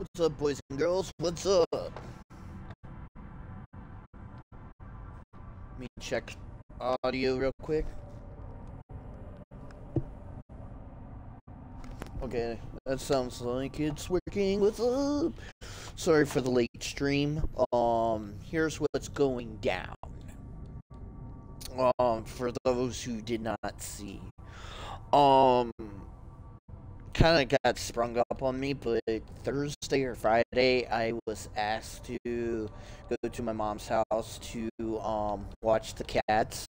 What's up, boys and girls? What's up? Let me check audio real quick. Okay, that sounds like it's working. What's up? Sorry for the late stream. Here's what's going down. For those who did not see. Kind of got sprung up on me, but Thursday or Friday, I was asked to go to my mom's house to watch the cats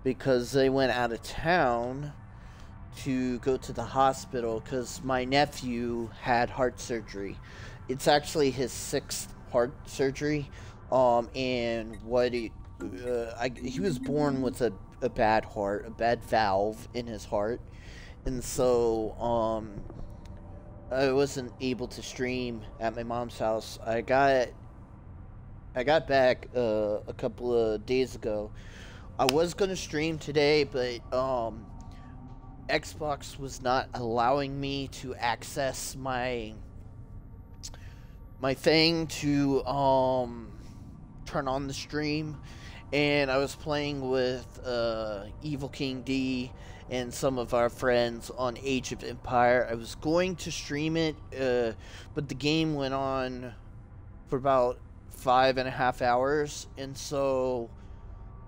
because they went out of town to go to the hospital because my nephew had heart surgery. It's actually his 6th heart surgery, and he was born with a bad heart, a bad valve in his heart. And so, I wasn't able to stream at my mom's house. I got back a couple of days ago. I was gonna stream today, but Xbox was not allowing me to access my thing to turn on the stream, and I was playing with Evil King D and some of our friends on Age of Empire. I was going to stream it, but the game went on for about 5.5 hours, and so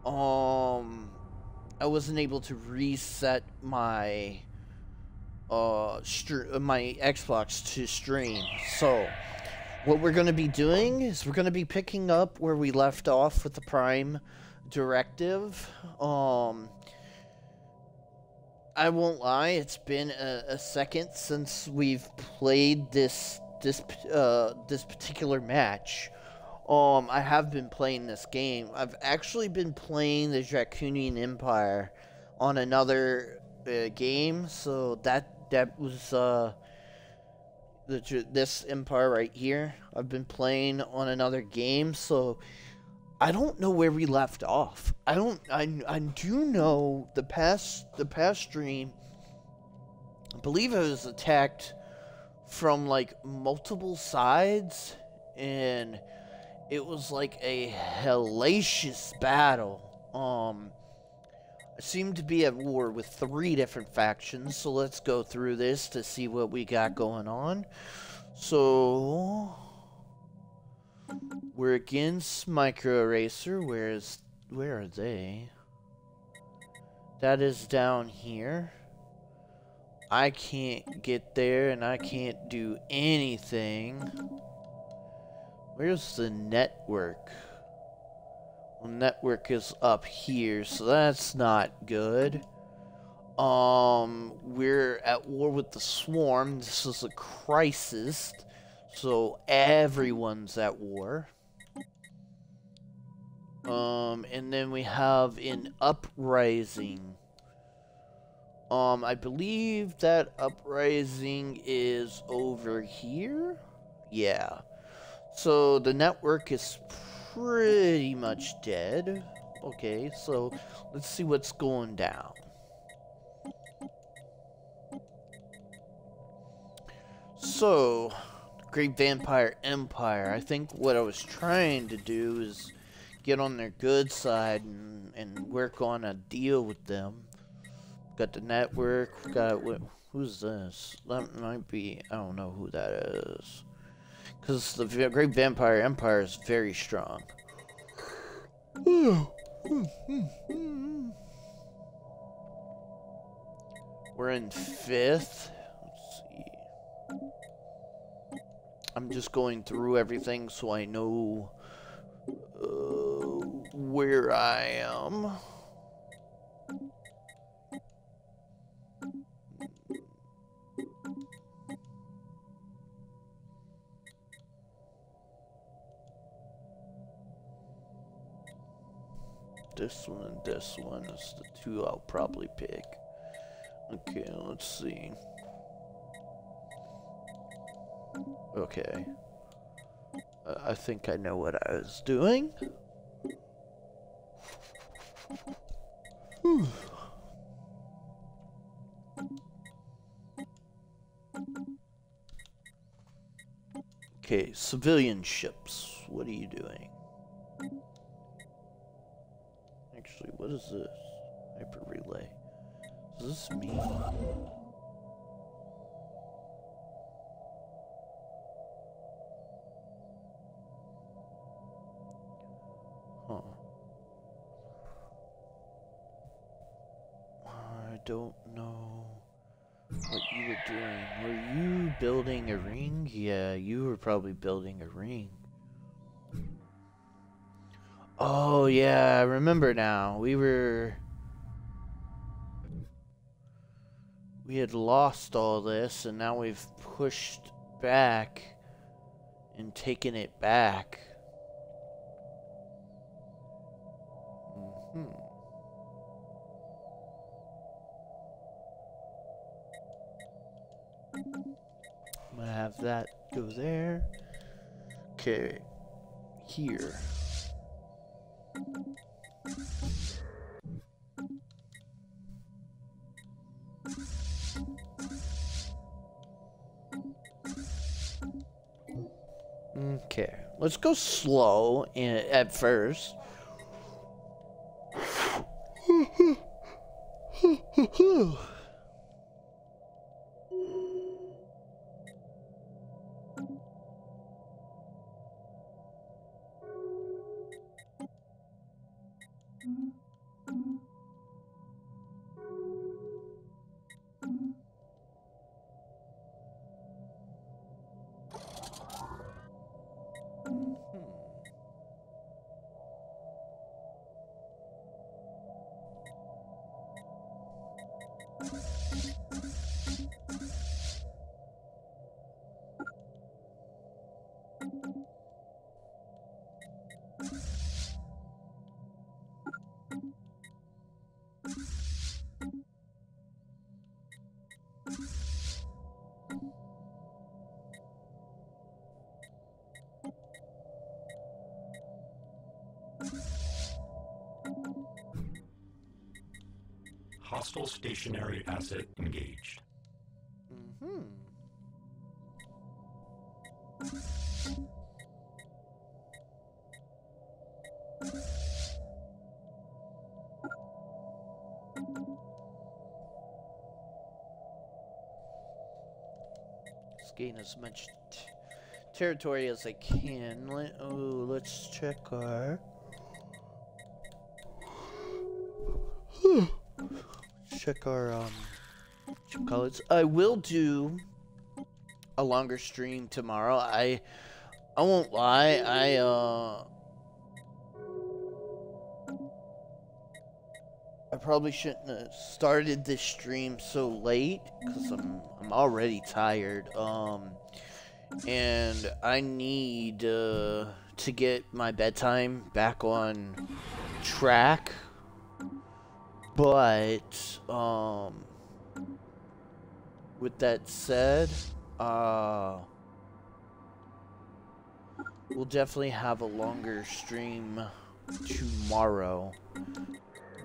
I wasn't able to reset my my Xbox to stream. So what we're going to be doing is we're going to be picking up where we left off with the Prime Directive. I won't lie, it's been a second since we've played this particular match. I have been playing this game. I've actually been playing the Draconian Empire on another game, so that was this empire right here. I've been playing on another game, so I don't know where we left off. I do know the past stream, I believe I was attacked from like multiple sides, and it was like a hellacious battle. I seem to be at war with 3 different factions, so let's go through this to see what we got going on. So we're against Micro Eraser. Where are they? That is down here. I can't get there, and I can't do anything. Where's the network? Well, network is up here, so that's not good. We're at war with the Swarm. This is a crisis, so everyone's at war. And then we have an uprising. I believe that uprising is over here? Yeah. So the network is pretty much dead. Okay, so let's see what's going down. So, Great Vampire Empire. I think what I was trying to do is get on their good side and work on a deal with them. Got the network. Who's this? That might be. I don't know who that is. Because the Great Vampire Empire is very strong. We're in 5th. Let's see. I'm just going through everything so I know where I am. This one and this one is the 2 I'll probably pick. Okay, let's see. Okay. I think I know what I was doing. Whew. Okay, civilian ships. What are you doing? Actually, what is this? Hyper relay. Does this mean? Huh. I don't know what you were doing. Were you building a ring? Yeah, you were probably building a ring. Oh, yeah, I remember now. We had lost all this, and now we've pushed back and taken it back. Mm-hmm. I'm gonna have that go there. Okay, here. Okay, let's go slow at first. Hostile stationary asset engaged. Mm-hmm. Let's gain as much territory as I can. Let's check our... check our, call it. I will do a longer stream tomorrow. I won't lie. I probably shouldn't have started this stream so late because I'm already tired. And I need to get my bedtime back on track. But with that said, we'll definitely have a longer stream tomorrow.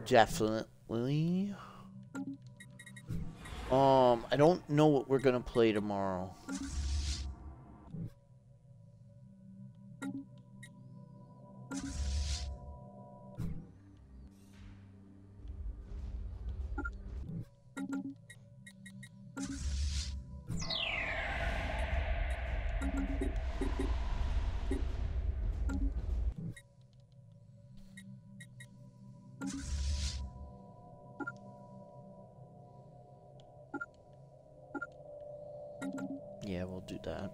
Definitely. I don't know what we're gonna play tomorrow. Yeah, we'll do that.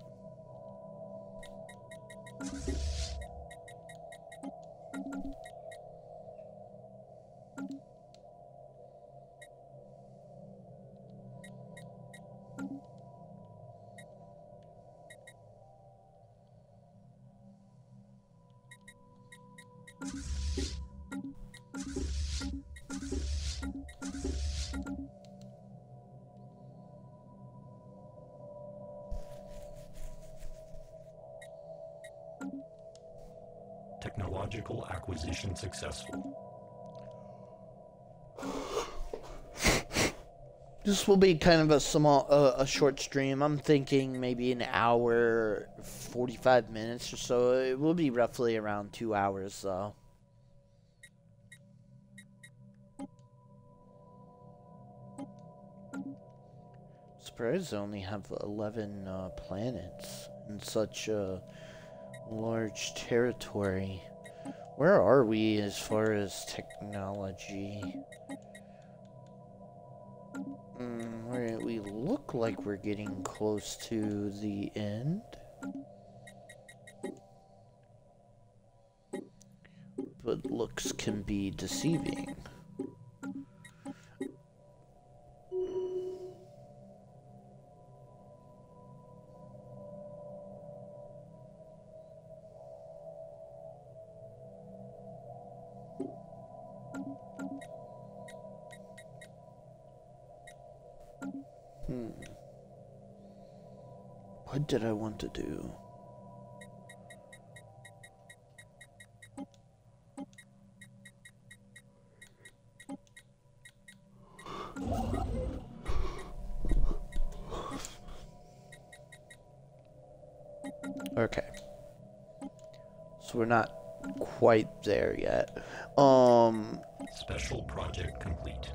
Technological acquisition successful. This will be kind of a small, a short stream. I'm thinking maybe an hour, 45 minutes or so. It will be roughly around 2 hours, though. Surprised I only have 11 planets in such a large territory. Where are we as far as technology? We look like we're getting close to the end. But looks can be deceiving. What did I want to do? Okay. So we're not quite there yet. Special project complete.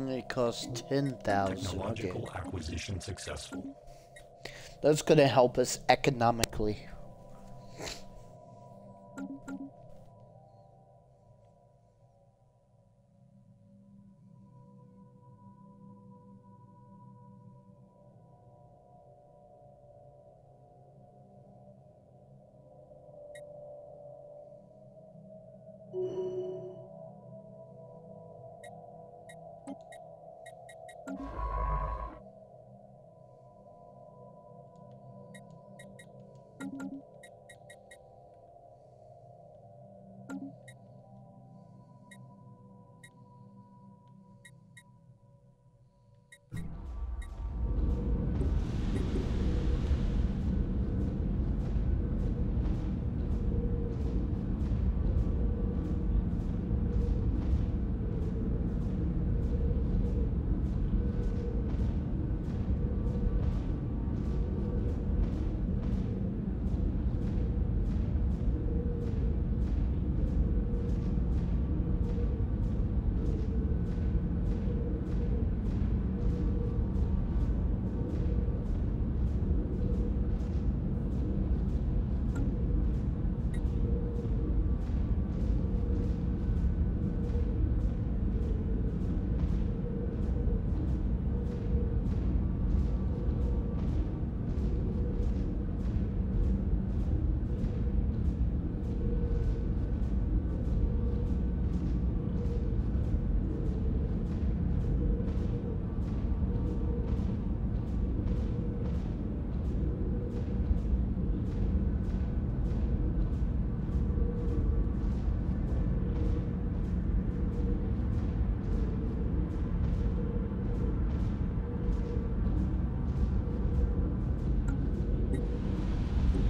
It costs 10,000. Technological Okay. acquisition successful. That's gonna help us economically.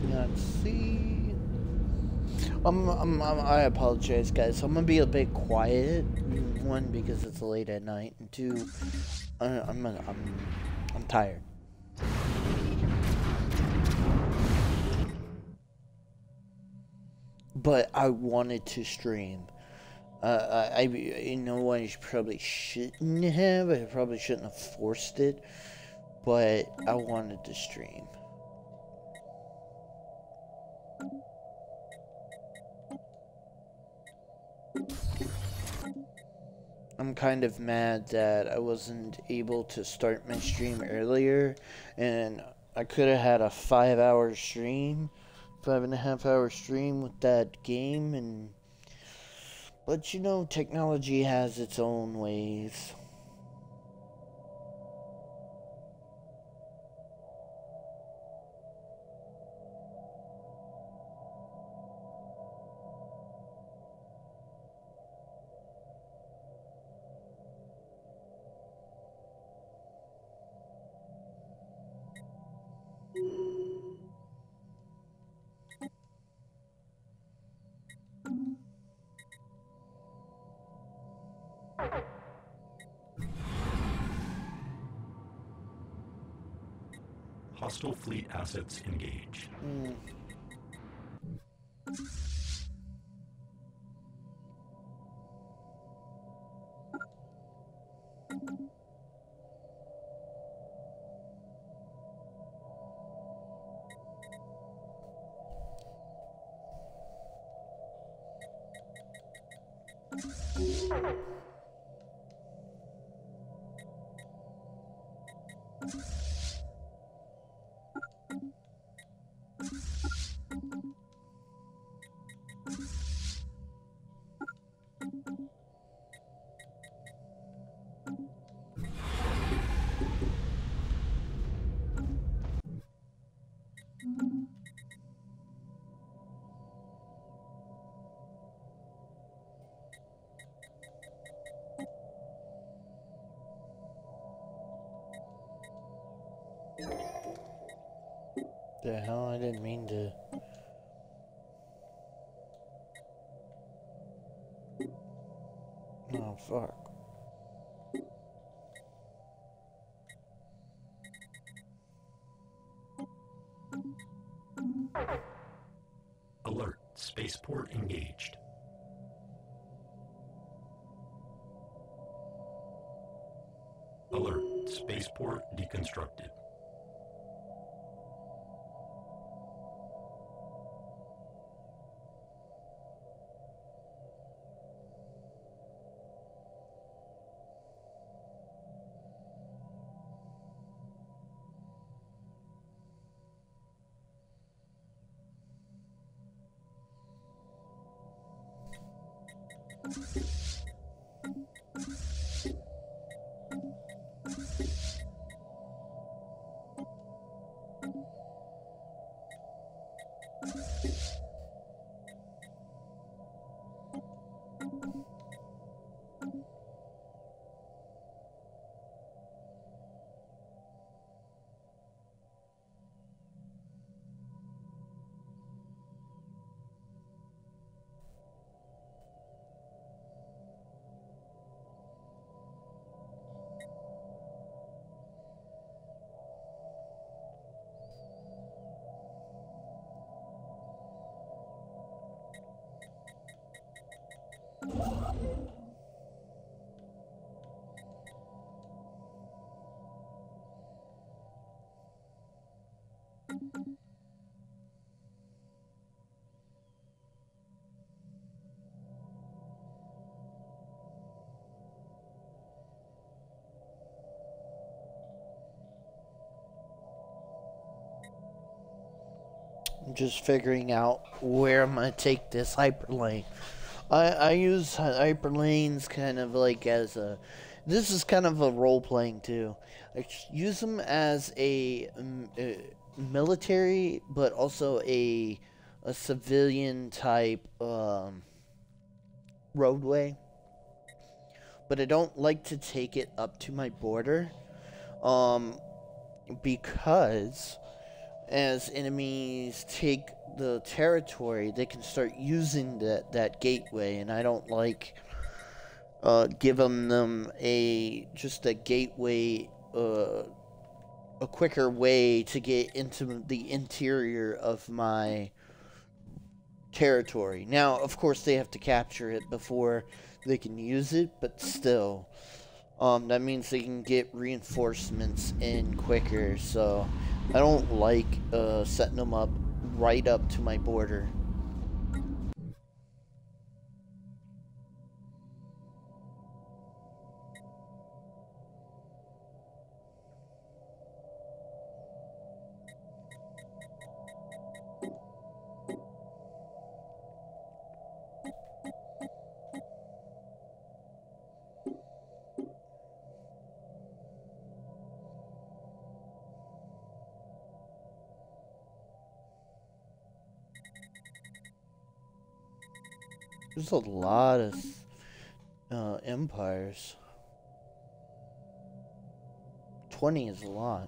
Let's see. I apologize, guys. I'm gonna be a bit quiet. One, because it's late at night, and two, I'm tired. But I wanted to stream. You know, I probably shouldn't have. I probably shouldn't have forced it. But I wanted to stream. I'm kind of mad that I wasn't able to start my stream earlier, and I could have had a 5-hour stream, 5.5-hour stream with that game, but you know, technology has its own ways. Hostile fleet assets engaged. The hell, I didn't mean to. Oh, fuck. Alert. Spaceport engaged. Alert. Spaceport deconstructed. I'm just figuring out where I'm gonna take this hyperlane. I use hyperlanes kind of like as a. This is kind of a role playing too. I use them as a military, but also a civilian type roadway. But I don't like to take it up to my border, because as enemies take the territory, they can start using that gateway, and I don't like giving them just a gateway, a quicker way to get into the interior of my territory. Now, of course, they have to capture it before they can use it, but still, that means they can get reinforcements in quicker. So I don't like setting them up right up to my border. There's a lot of empires. 20 is a lot.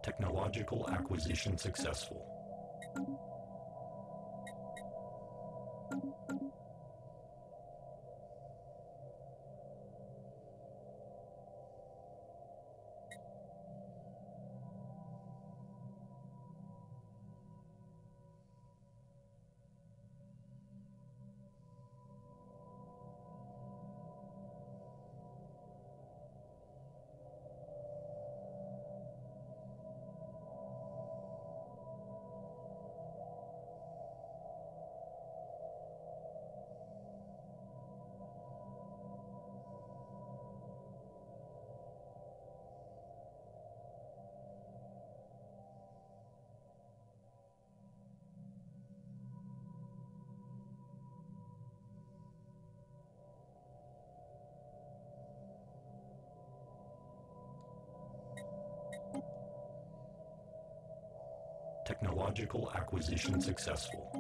Technological acquisition successful. Technological acquisition successful.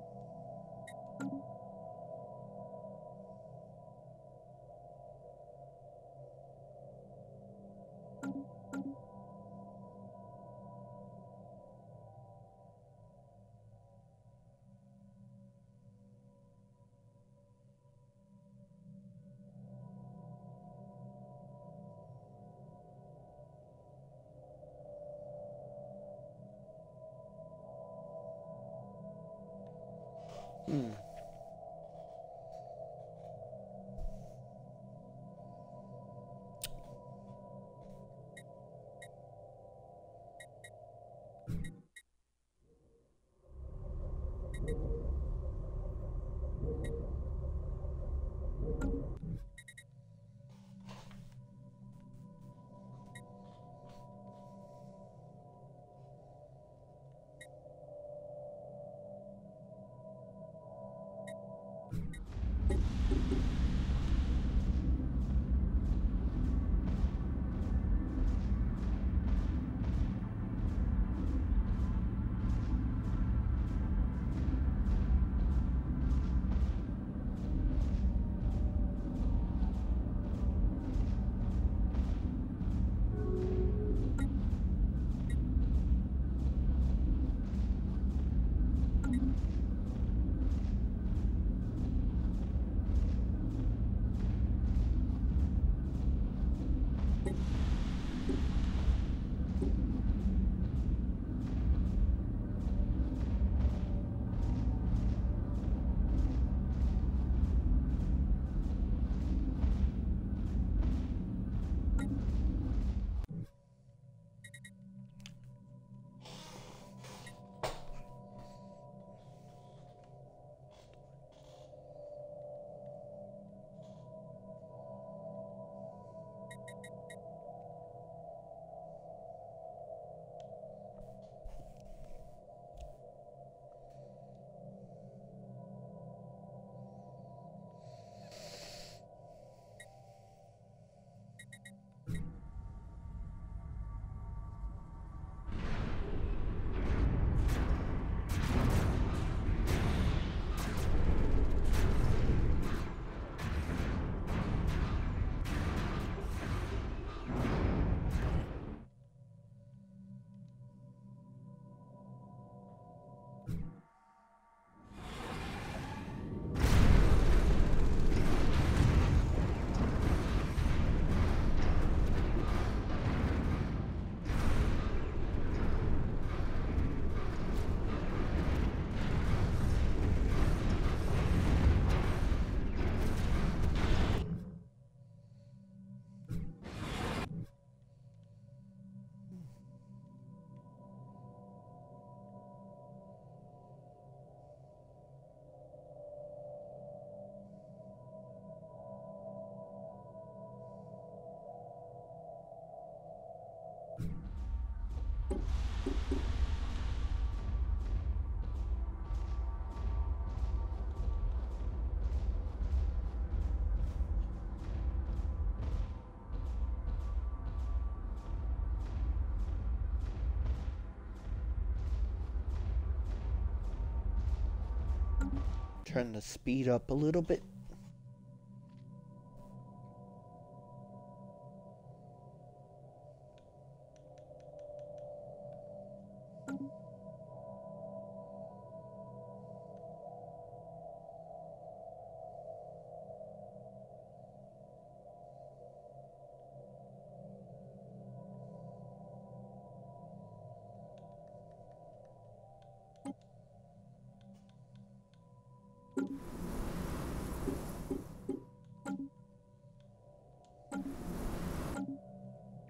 Turn the speed up a little bit.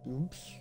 Oops.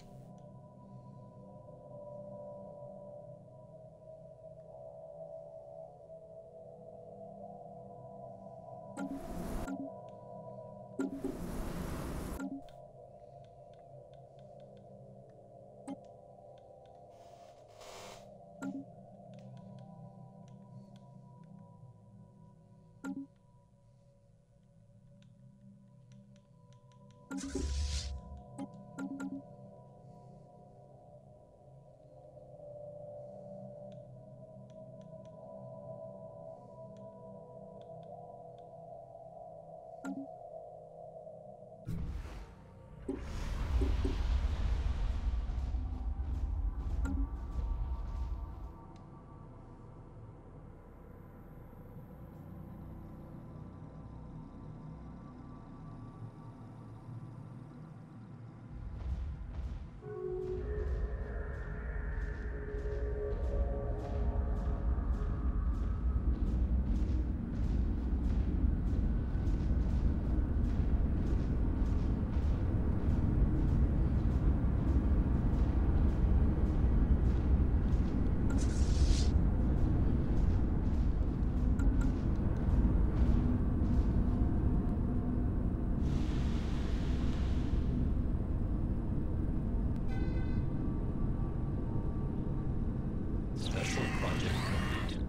Special project complete.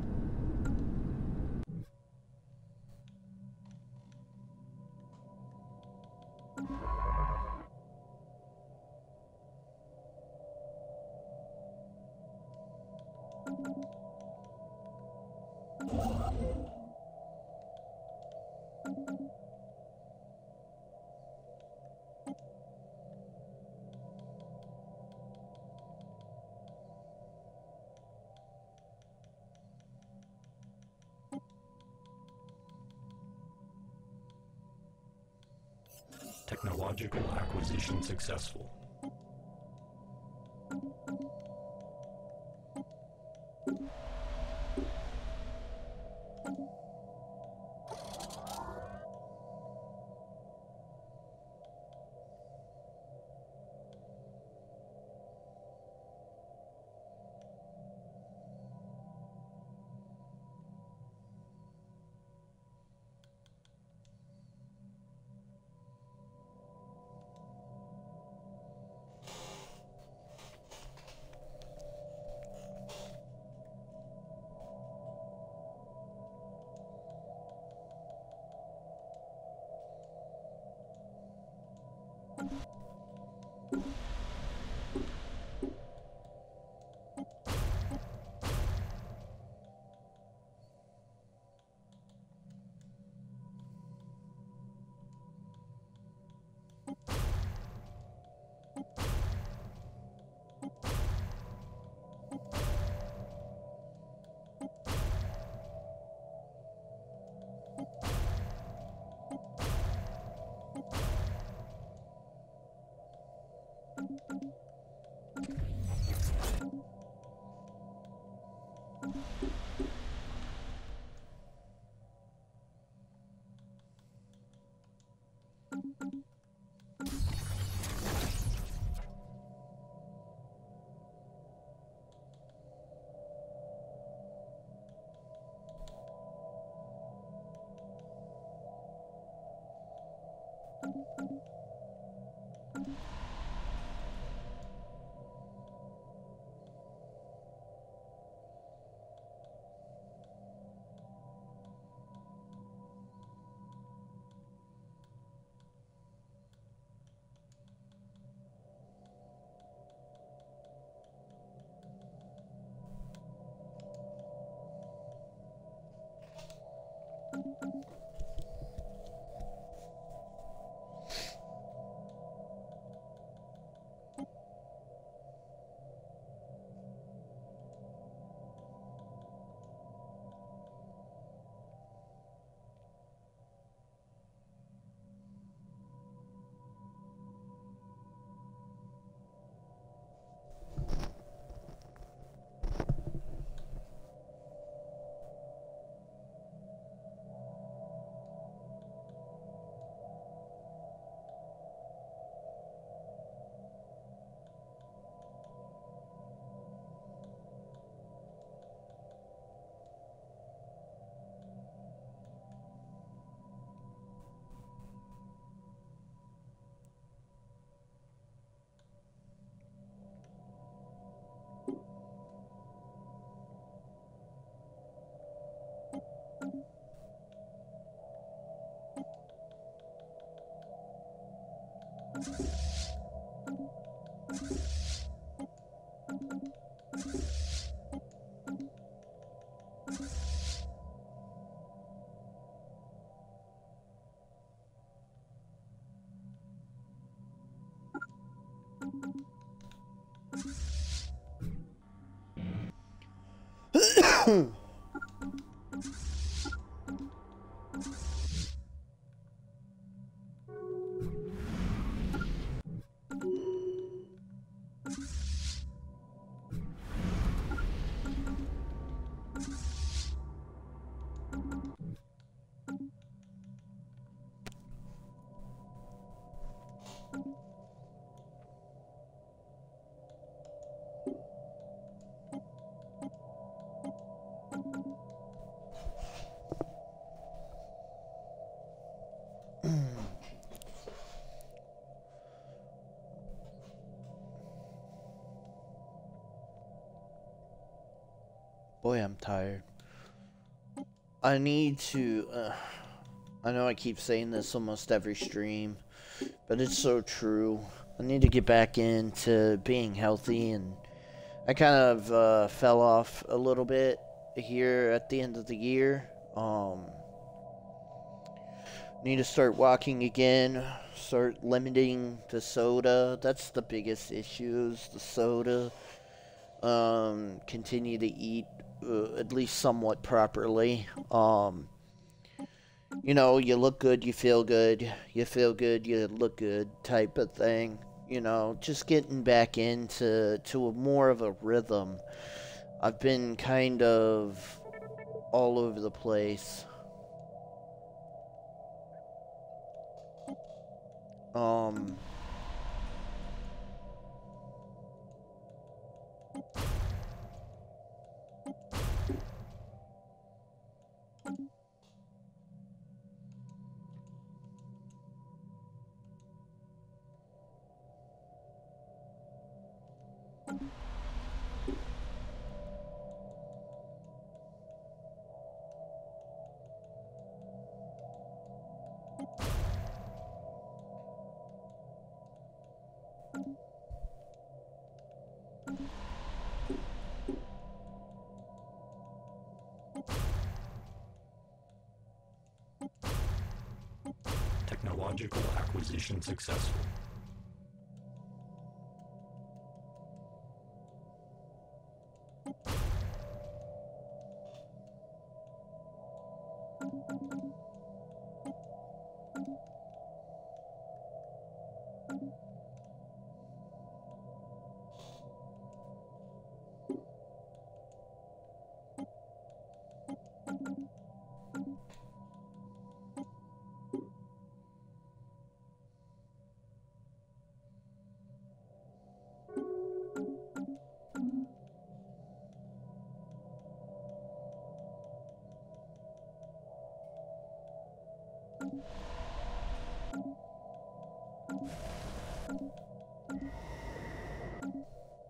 Technological acquisition successful. Boy, I'm tired. I need to, I know I keep saying this almost every stream, but it's so true. I need to get back into being healthy, and I kind of fell off a little bit here at the end of the year. Need to start walking again, start limiting the soda. That's the biggest issue, is the soda. Continue to eat at least somewhat properly. You know, you look good, you feel good, you feel good, you look good type of thing. You know, just getting back into a more of a rhythm. I've been kind of all over the place. Um, Technological acquisition successful.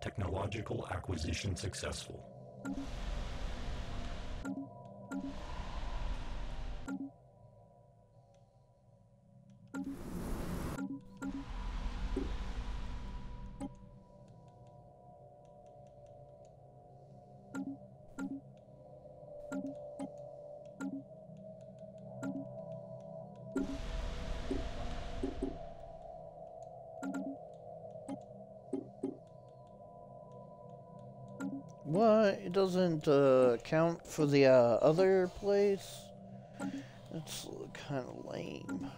Technological acquisition successful. what? It doesn't count for the other place? That's kind of lame.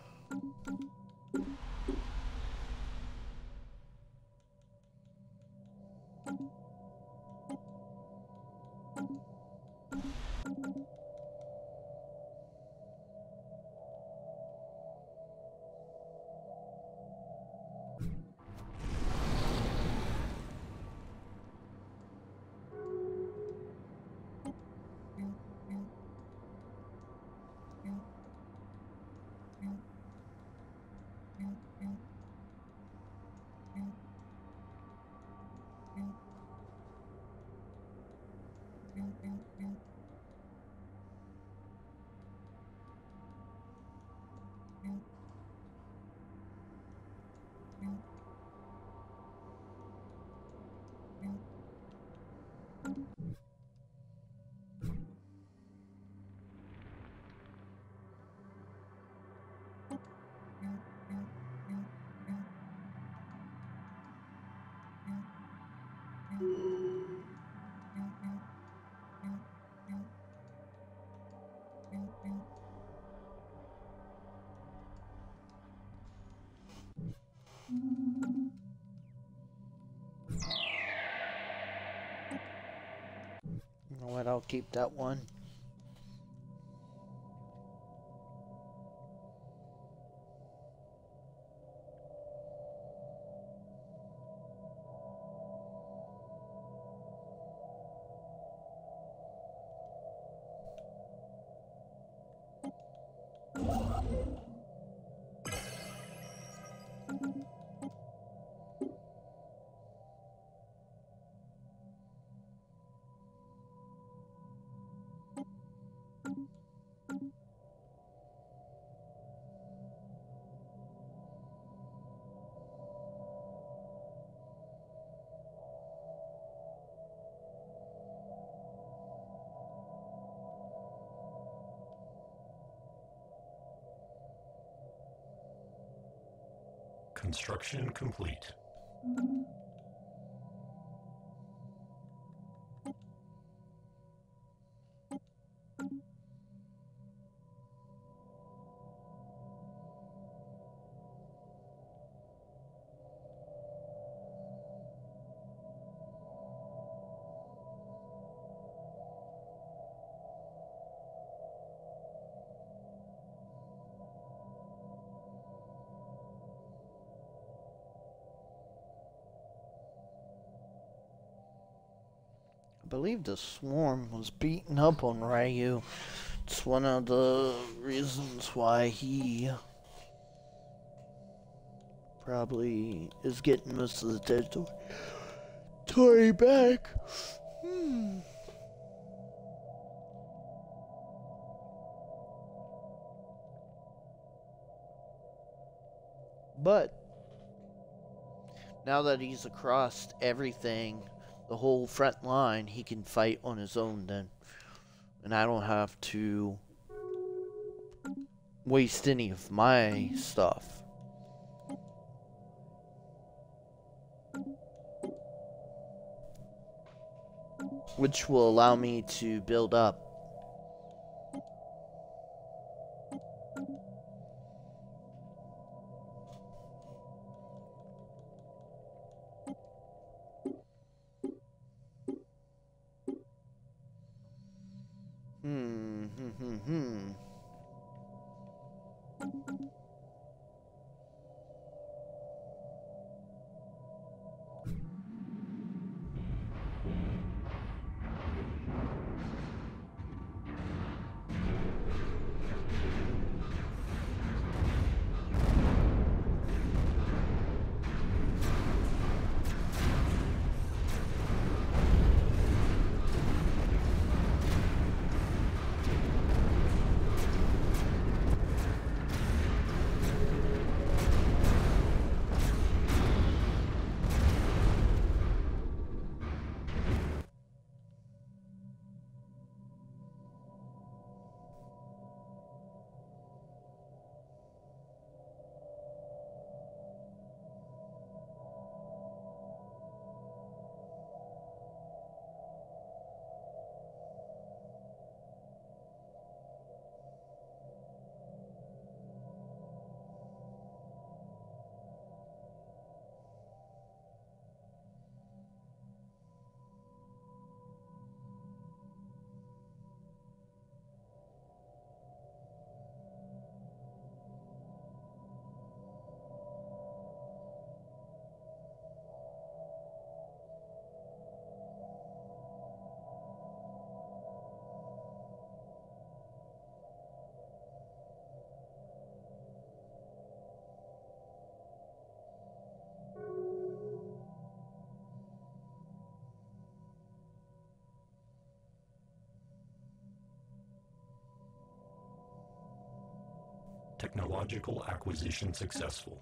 but I'll keep that one. Construction complete. I believe the swarm was beating up on Ryu. It's one of the reasons why he probably is getting most of the territory back. But now that he's across everything, the whole front line, he can fight on his own then. And I don't have to waste any of my stuff. Which will allow me to build up. Technological acquisition successful.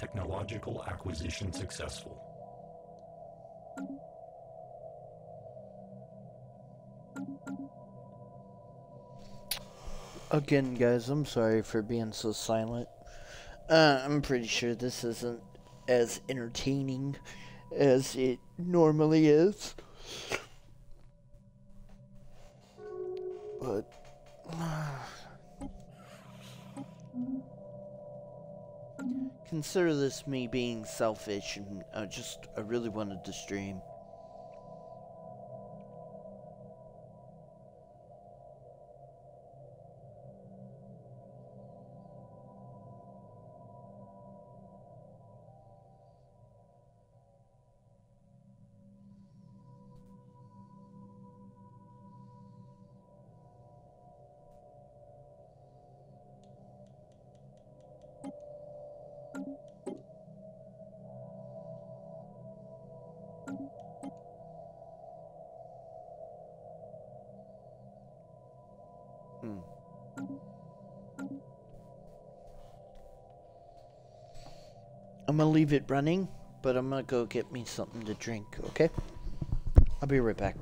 Technological acquisition successful. Again, guys, I'm sorry for being so silent. I'm pretty sure this isn't as entertaining as it normally is. But consider this me being selfish, and I really wanted to stream. I'm gonna leave it running, but I'm gonna go get me something to drink, okay? I'll be right back.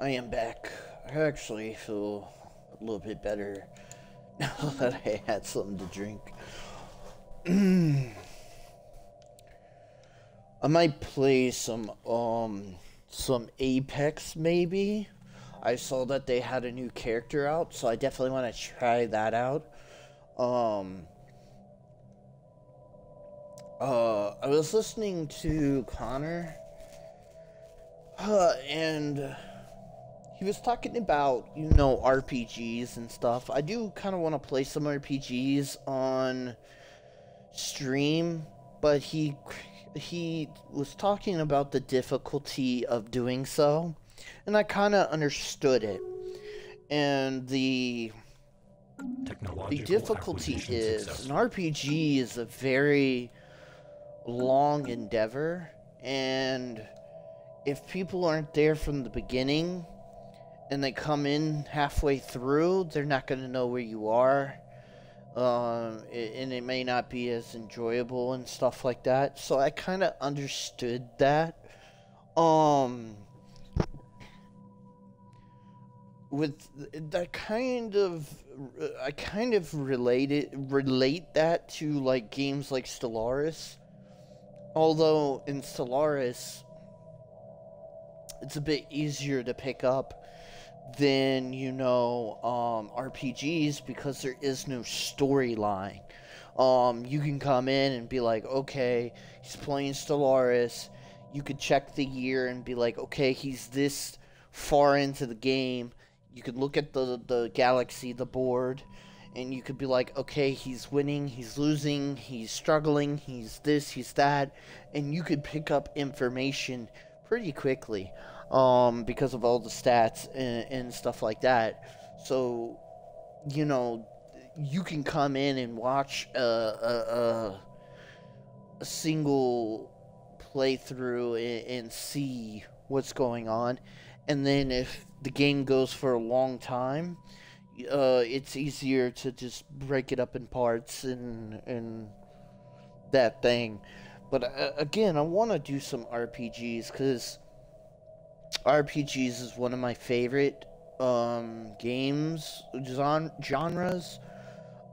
I am back. I actually feel a little bit better now that I had something to drink. I might play some Apex maybe. I saw that they had a new character out, so I definitely want to try that out. I was listening to Connor, and he was talking about, RPGs and stuff. I do kind of want to play some RPGs on stream, but he was talking about the difficulty of doing so, and I kind of understood it. And the difficulty is, an RPG is a very long endeavor, and if people aren't there from the beginning and they come in halfway through, they're not going to know where you are, and it may not be as enjoyable and stuff like that. So I kind of understood that. with that I kind of relate that to like games like Stellaris. Although in Stellaris, it's a bit easier to pick up than RPGs because there is no storyline. You can come in and be like, okay, he's playing Stellaris. You could check the year and be like, okay, he's this far into the game. You could look at the galaxy, the board, and you could be like, okay, he's winning, he's losing, he's struggling, he's this, he's that, and you could pick up information pretty quickly, because of all the stats and stuff like that. So, you can come in and watch a single playthrough and see what's going on, and then if the game goes for a long time, it's easier to just break it up in parts and that thing. But again, I want to do some RPGs because RPGs is one of my favorite genres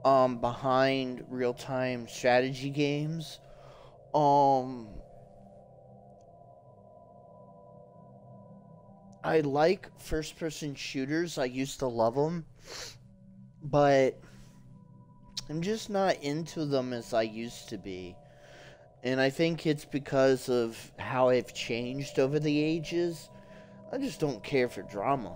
behind real-time strategy games. I like first-person shooters. I used to love them, but I'm just not into them as I used to be. And I think it's because of how I've changed over the ages. I just don't care for drama.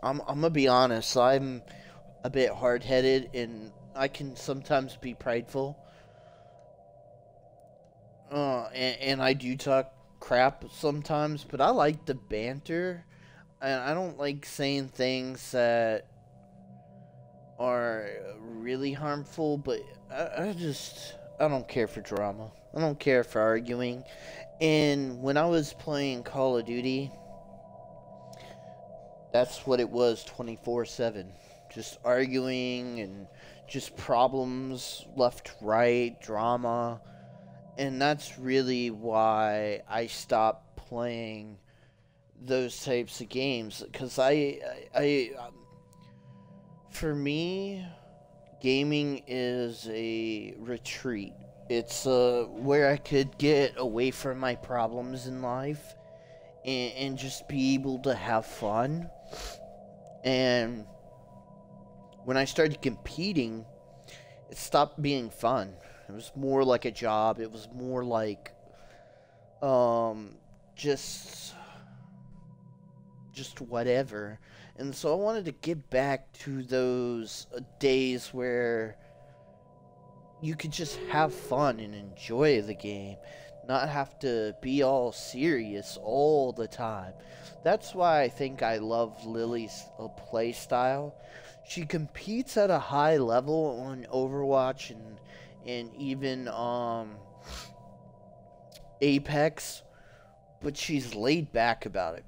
I'm gonna be honest, I'm a bit hard-headed and I can sometimes be prideful. And I do talk crap sometimes, but I like the banter. And I don't like saying things that are really harmful, but I don't care for drama. I don't care for arguing. And when I was playing Call of Duty, that's what it was 24/7. Just arguing and just problems left, right, drama. And that's really why I stopped playing those types of games. Because for me, gaming is a retreat. It's where I could get away from my problems in life and just be able to have fun. And when I started competing, it stopped being fun. It was more like a job. It was more like just whatever. And so I wanted to get back to those days where you could just have fun and enjoy the game, not have to be all serious all the time. That's why I think I love Lily's play style. She competes at a high level on Overwatch and even Apex, but she's laid back about it.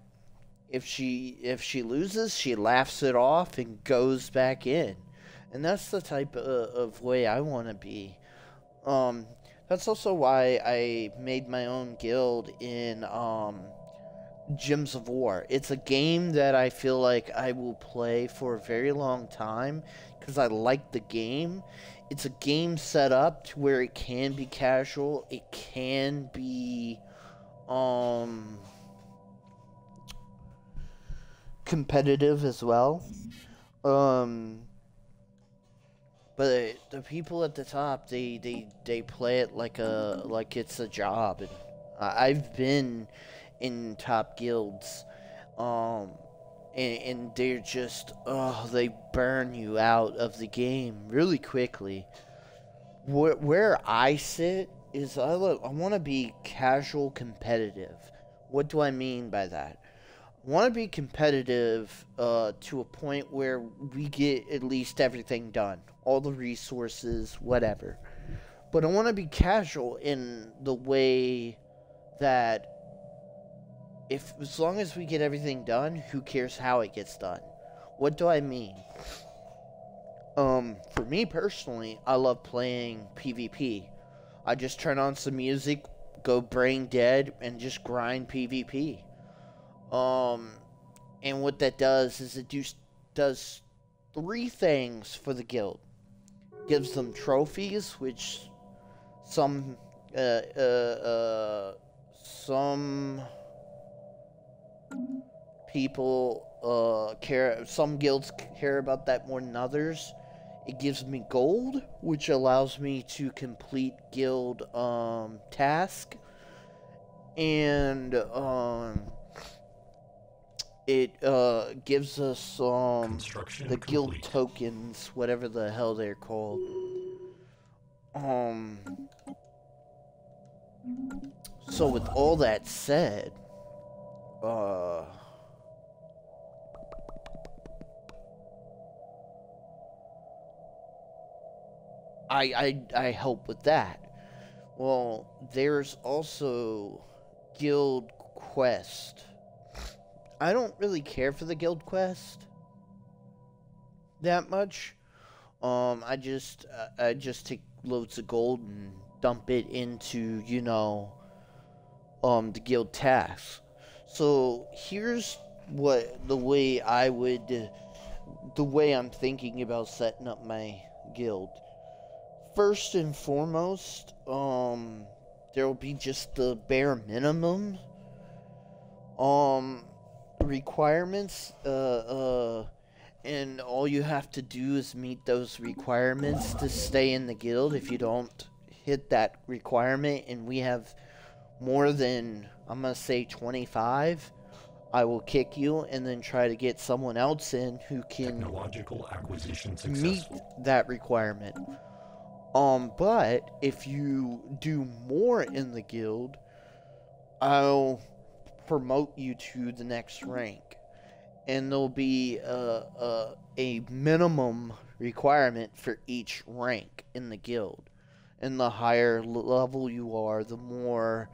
If she loses, she laughs it off and goes back in. And that's the type of way I want to be. That's also why I made my own guild in Gems of War. It's a game that I feel like I will play for a very long time because I like the game. It's a game set up to where it can be casual. It can be competitive as well. But the people at the top, they play it like it's a job. And I've been in top guilds, and they're just they burn you out of the game really quickly. Where I sit is I want to be casual competitive. What do I mean by that? I want to be competitive to a point where we get at least everything done, all the resources, whatever. But I want to be casual in the way that as long as we get everything done, who cares how it gets done? What do I mean? For me personally, I love playing PvP. I just turn on some music, go brain dead and just grind PvP. And what that does is it does three things for the guild. Gives them trophies, which some some people care. Some guilds care about that more than others. It gives me gold, which allows me to complete guild task, and it gives us the guild tokens, whatever the hell they're called. So with all that said, I help with that. Well, there's also guild quest. I don't really care for the guild quest that much. I just take loads of gold and dump it into, you know, the guild tasks. So here's the way I'm thinking about setting up my guild. First and foremost, there will be just the bare minimum requirements, and all you have to do is meet those requirements to stay in the guild. If you don't hit that requirement and we have more than, I'm gonna say 25, I will kick you and then try to get someone else in who can meet that requirement. But if you do more in the guild, I'll promote you to the next rank. And there'll be a minimum requirement for each rank in the guild. And the higher level you are, the more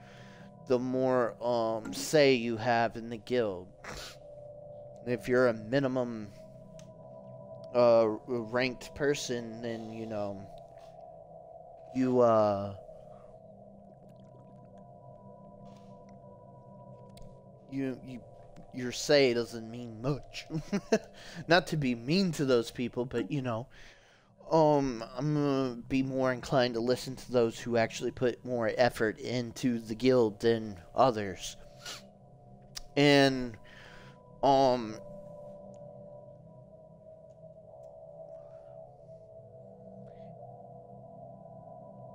say you have in the guild. If you're a minimum ranked person, then you know your say doesn't mean much. Not to be mean to those people, but you know, I'm gonna be more inclined to listen to those who actually put more effort into the guild than others. And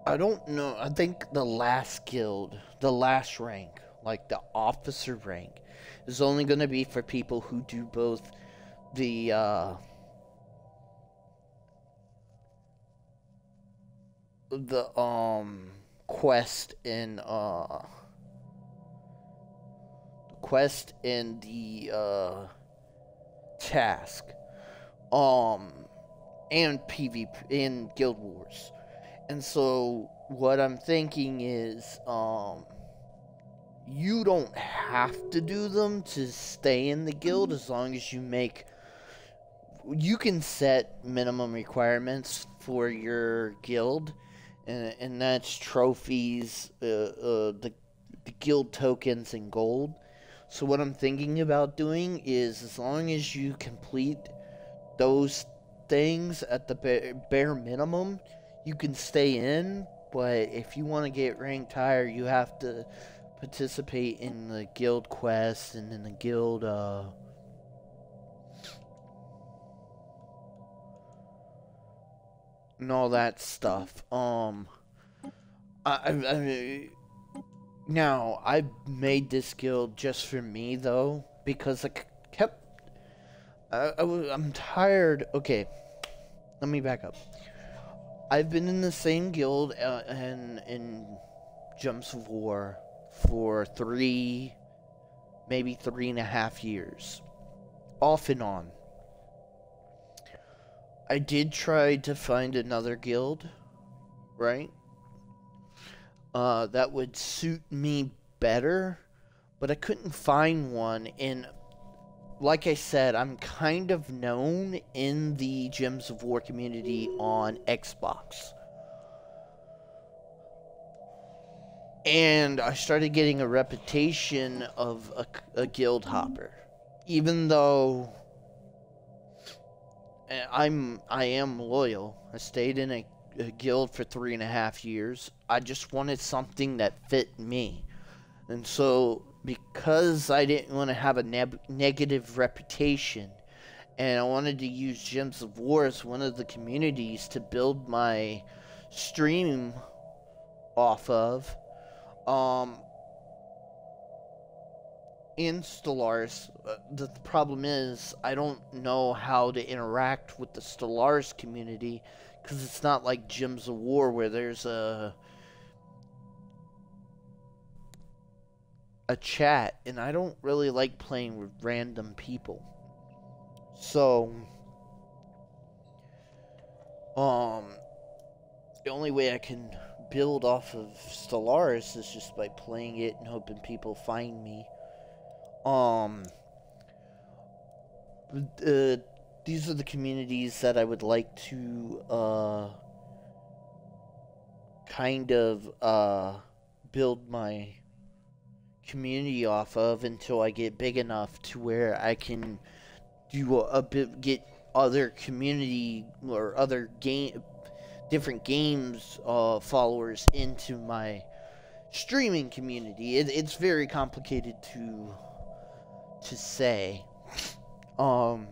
I don't know. I think the last guild, the last rank, like the officer rank, is only going to be for people who do both the quest and the task, and PvP in Guild Wars. And so what I'm thinking is, you don't have to do them to stay in the guild, as long as you can set minimum requirements for your guild, and that's trophies, the guild tokens, and gold. So what I'm thinking about doing is, as long as you complete those things at the bare minimum, you can stay in. But if you want to get ranked higher, you have to participate in the guild quest and in the guild and all that stuff. Now I made this guild just for me, though, because I'm tired. Okay, let me back up. I've been in the same guild in Gems of War for maybe 3.5 years, off and on. I did try to find another guild, right? That would suit me better, but I couldn't find one. And like I said, I'm kind of known in the Gems of War community on Xbox. And I started getting a reputation of a guild hopper, even though I am loyal. I stayed in a guild for 3.5 years. I just wanted something that fit me, and so because I didn't want to have a negative reputation, and I wanted to use Gems of War as one of the communities to build my stream off of. Um, in Stellaris, the problem is I don't know how to interact with the Stellaris community because it's not like Gems of War where there's a chat, and I don't really like playing with random people. So, um, the only way I can build off of Stellaris is just by playing it and hoping people find me. Um, these are the communities that I would like to kind of build my community off of until I get big enough to where I can do a bit, get other community or other different games followers into my streaming community. It's very complicated to say. Um,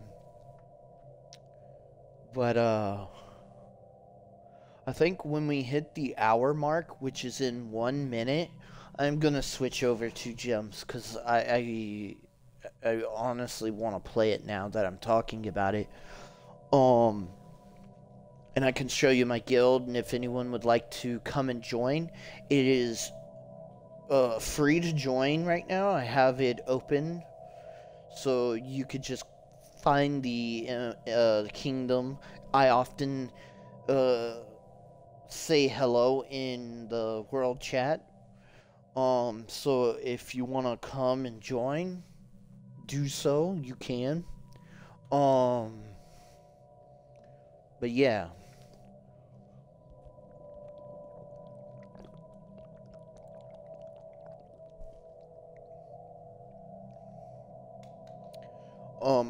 but I think when we hit the hour mark, which is in 1 minute, I'm gonna switch over to gems because I honestly want to play it now that I'm talking about it. Um, and I can show you my guild, and if anyone would like to come and join, it is free to join right now. I have it open, so you could just find the kingdom. I often say hello in the world chat. So if you want to come and join, do so. You can. But yeah.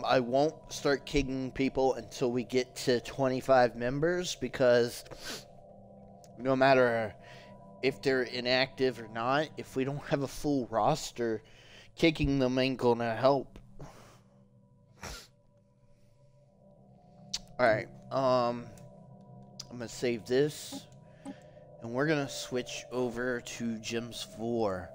I won't start kicking people until we get to 25 members because no matter if they're inactive or not, if we don't have a full roster, kicking them ain't gonna help. Alright, I'm gonna save this, and we're gonna switch over to Gems 4.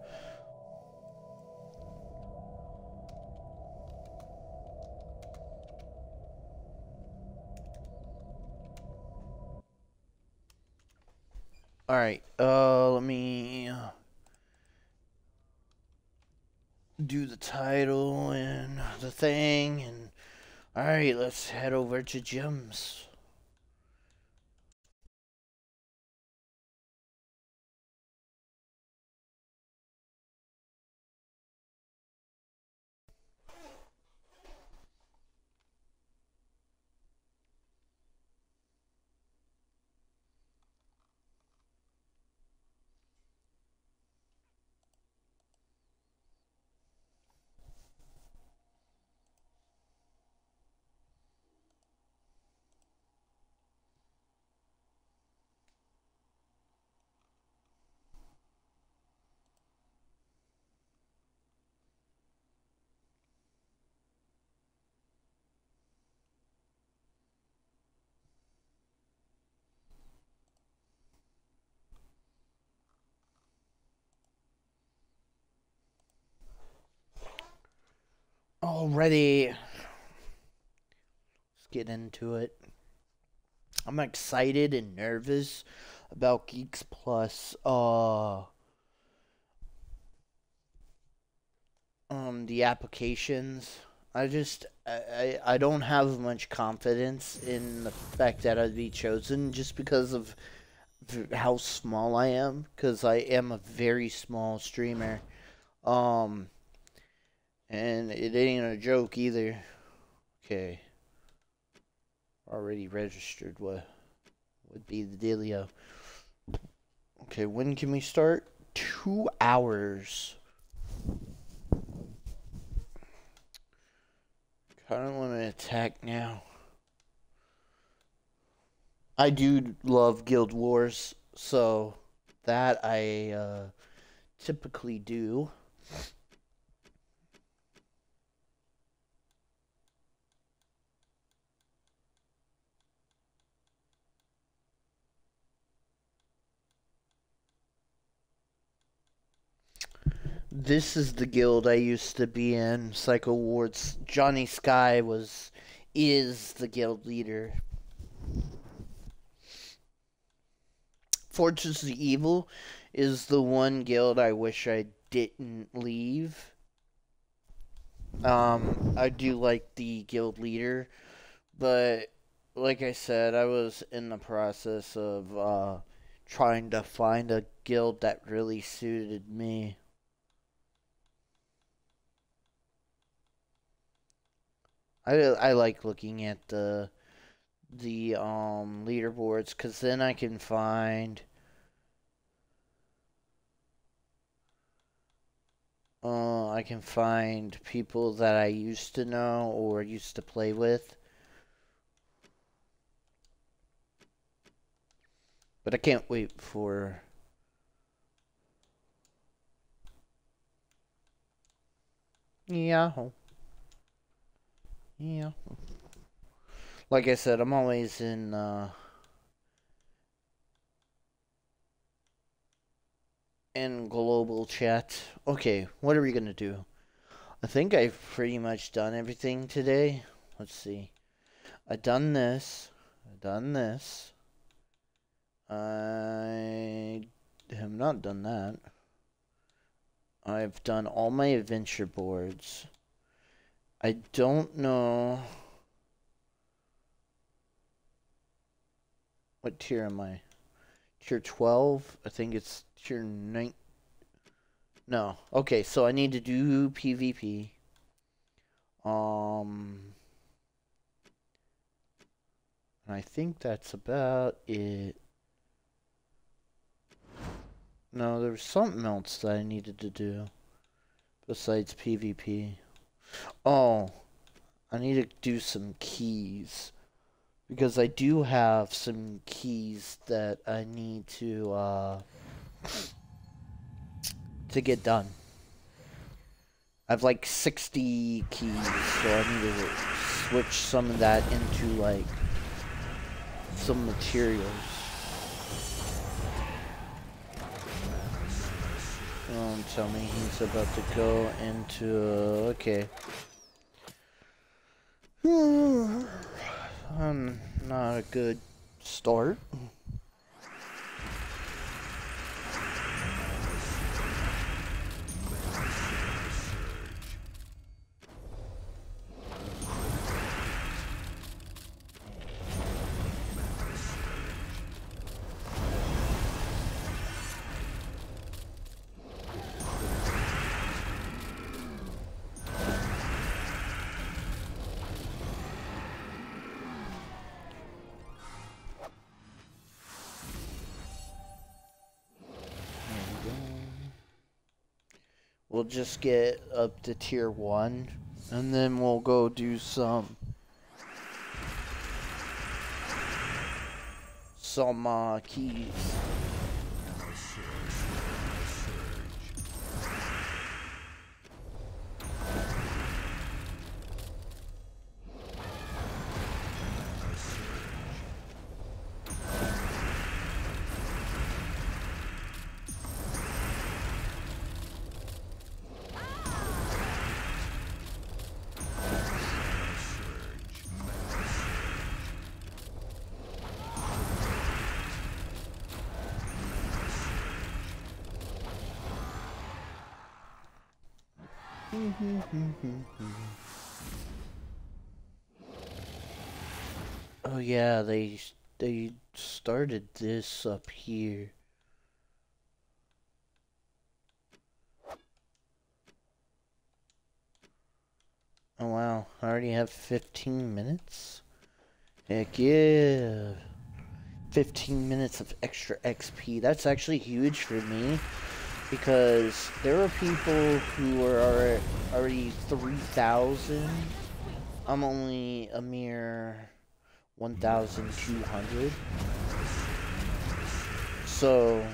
Alright, let me do the title and the thing, and alright, let's head over to Gems. Already, let's get into it. I'm excited and nervous about Geeks Plus. The applications. I don't have much confidence in the fact that I'd be chosen just because of how small I am. Because I am a very small streamer. Um, and it ain't a joke either. Okay. Already registered. What would be the dealio? Okay, when can we start? 2 hours. Kind of want to attack now. I do love Guild Wars, so that I typically do. This is the guild I used to be in, Psycho Wars. Johnny Sky is the guild leader. Fortress of Evil is the one guild I wish I didn't leave. I do like the guild leader, but like I said, I was in the process of trying to find a guild that really suited me. I like looking at the leaderboards, because then I can find people that I used to know or used to play with. But I can't wait for yeah. Like I said, I'm always in global chat. Okay, what are we gonna do? I think I've pretty much done everything today. Let's see. I've done this. I've done this. I have not done that. I've done all my adventure boards. I don't know. What tier am I? Tier 12? I think it's tier 9. No. Okay, so I need to do PvP. I think that's about it. No, there was something else that I needed to do besides PvP. Oh, I need to do some keys, because I do have some keys that I need to get done. I have like 60 keys, so I need to switch some of that into like some materials. Don't tell me he's about to go into okay. Not a good start. We'll just get up to tier 1, and then we'll go do some keys. Oh yeah, they started this up here. Oh wow, I already have 15 minutes? Heck yeah. 15 minutes of extra XP. That's actually huge for me, Because there are people who are already 3,000. I'm only a mere 1,200. So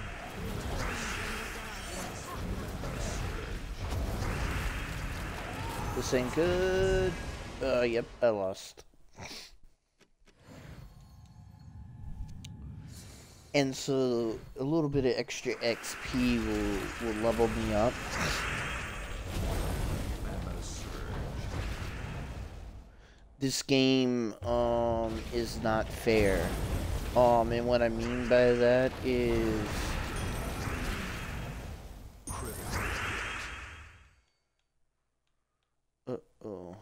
this ain't good. Yep, I lost. And so a little bit of extra XP will level me up. This game is not fair. And what I mean by that is uh-oh.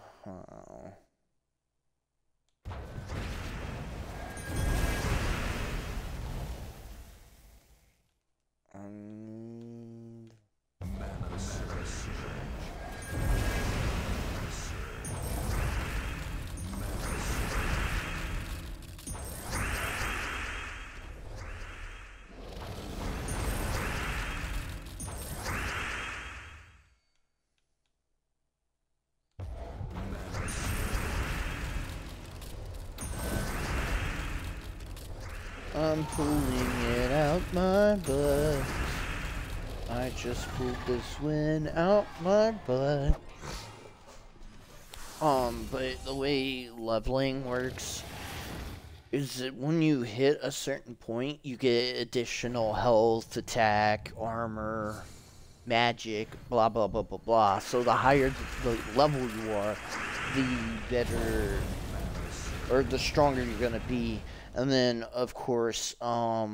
I'm pulling it out my butt. I just pulled this win out my butt. But the way leveling works is that when you hit a certain point, you get additional health, attack, armor, magic, blah blah blah blah blah. So the higher the level you are, the better or the stronger you're gonna be. And then, of course, what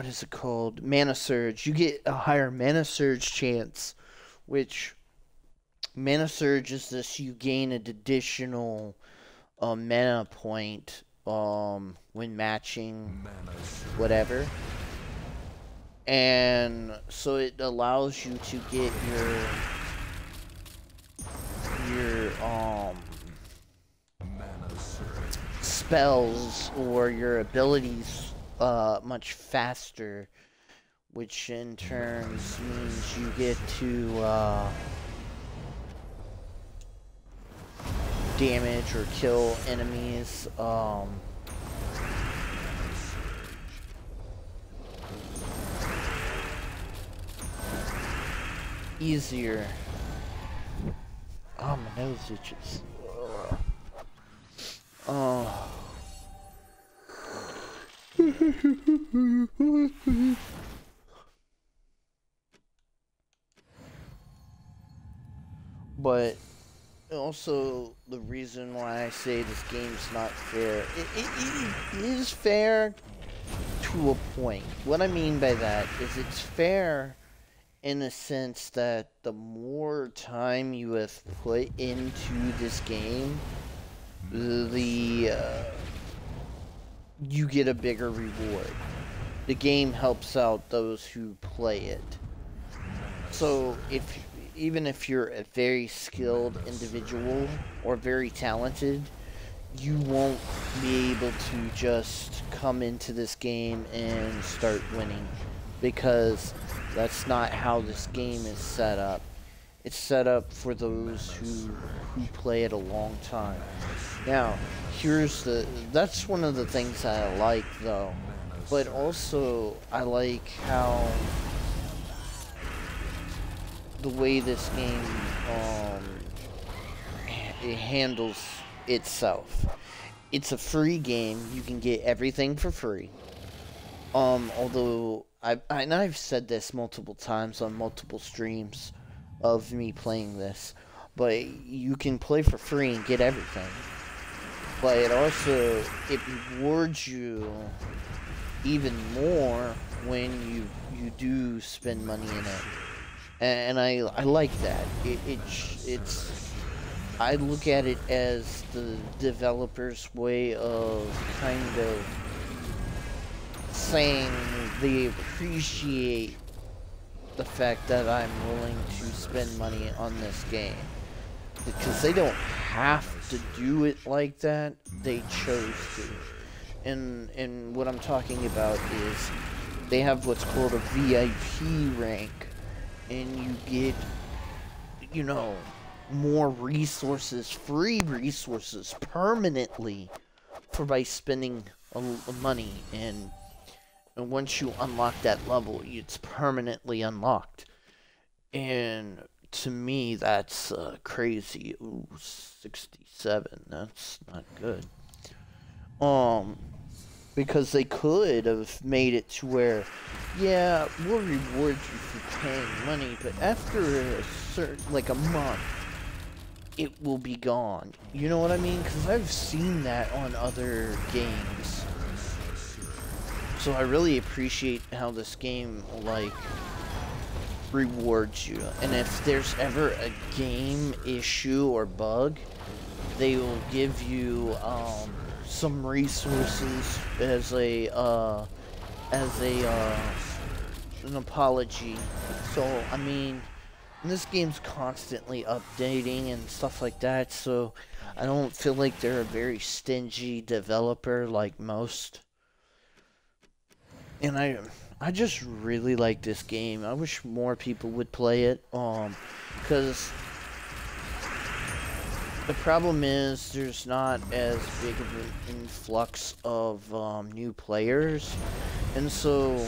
is it called? Mana Surge. You get a higher Mana Surge chance, which Mana Surge is this: you gain an additional mana point when matching whatever. And so it allows you to get your spells or your abilities much faster, which in turn means you get to damage or kill enemies easier. Oh, my nose itches. Oh. But also the reason why I say this game's not fair, it is fair to a point. What I mean by that is it's fair in the sense that the more time you have put into this game, you get a bigger reward. The game helps out those who play it. So even if you're a very skilled individual or very talented, you won't be able to just come into this game and start winning, because that's not how this game is set up. It's set up for those who play it a long time. Now, that's one of the things I like, though. But also, I like how the way this game it handles itself. It's a free game. You can get everything for free. Although I've said this multiple times on multiple streams of me playing this, but you can play for free and get everything. But it rewards you even more when you do spend money in it, and I like that. I look at it as the developer's way of kind of saying they appreciate the fact that I'm willing to spend money on this game, because they don't have to do it like that. They chose to. And what I'm talking about is they have what's called a VIP rank, and you get, you know, more resources, free resources permanently for by spending money, and once you unlock that level, it's permanently unlocked. And to me, that's crazy. Ooh, 67. That's not good. Because they could have made it to where, yeah, we'll reward you for paying money, but after a certain, like a month, it will be gone. You know what I mean? Because I've seen that on other games. So I really appreciate how this game, like, rewards you. And if there's ever a game issue or bug, they will give you, some resources as an apology. So, I mean, this game's constantly updating and stuff like that, so I don't feel like they're a very stingy developer like most. And I just really like this game. I wish more people would play it, because the problem is there's not as big of an influx of new players, and so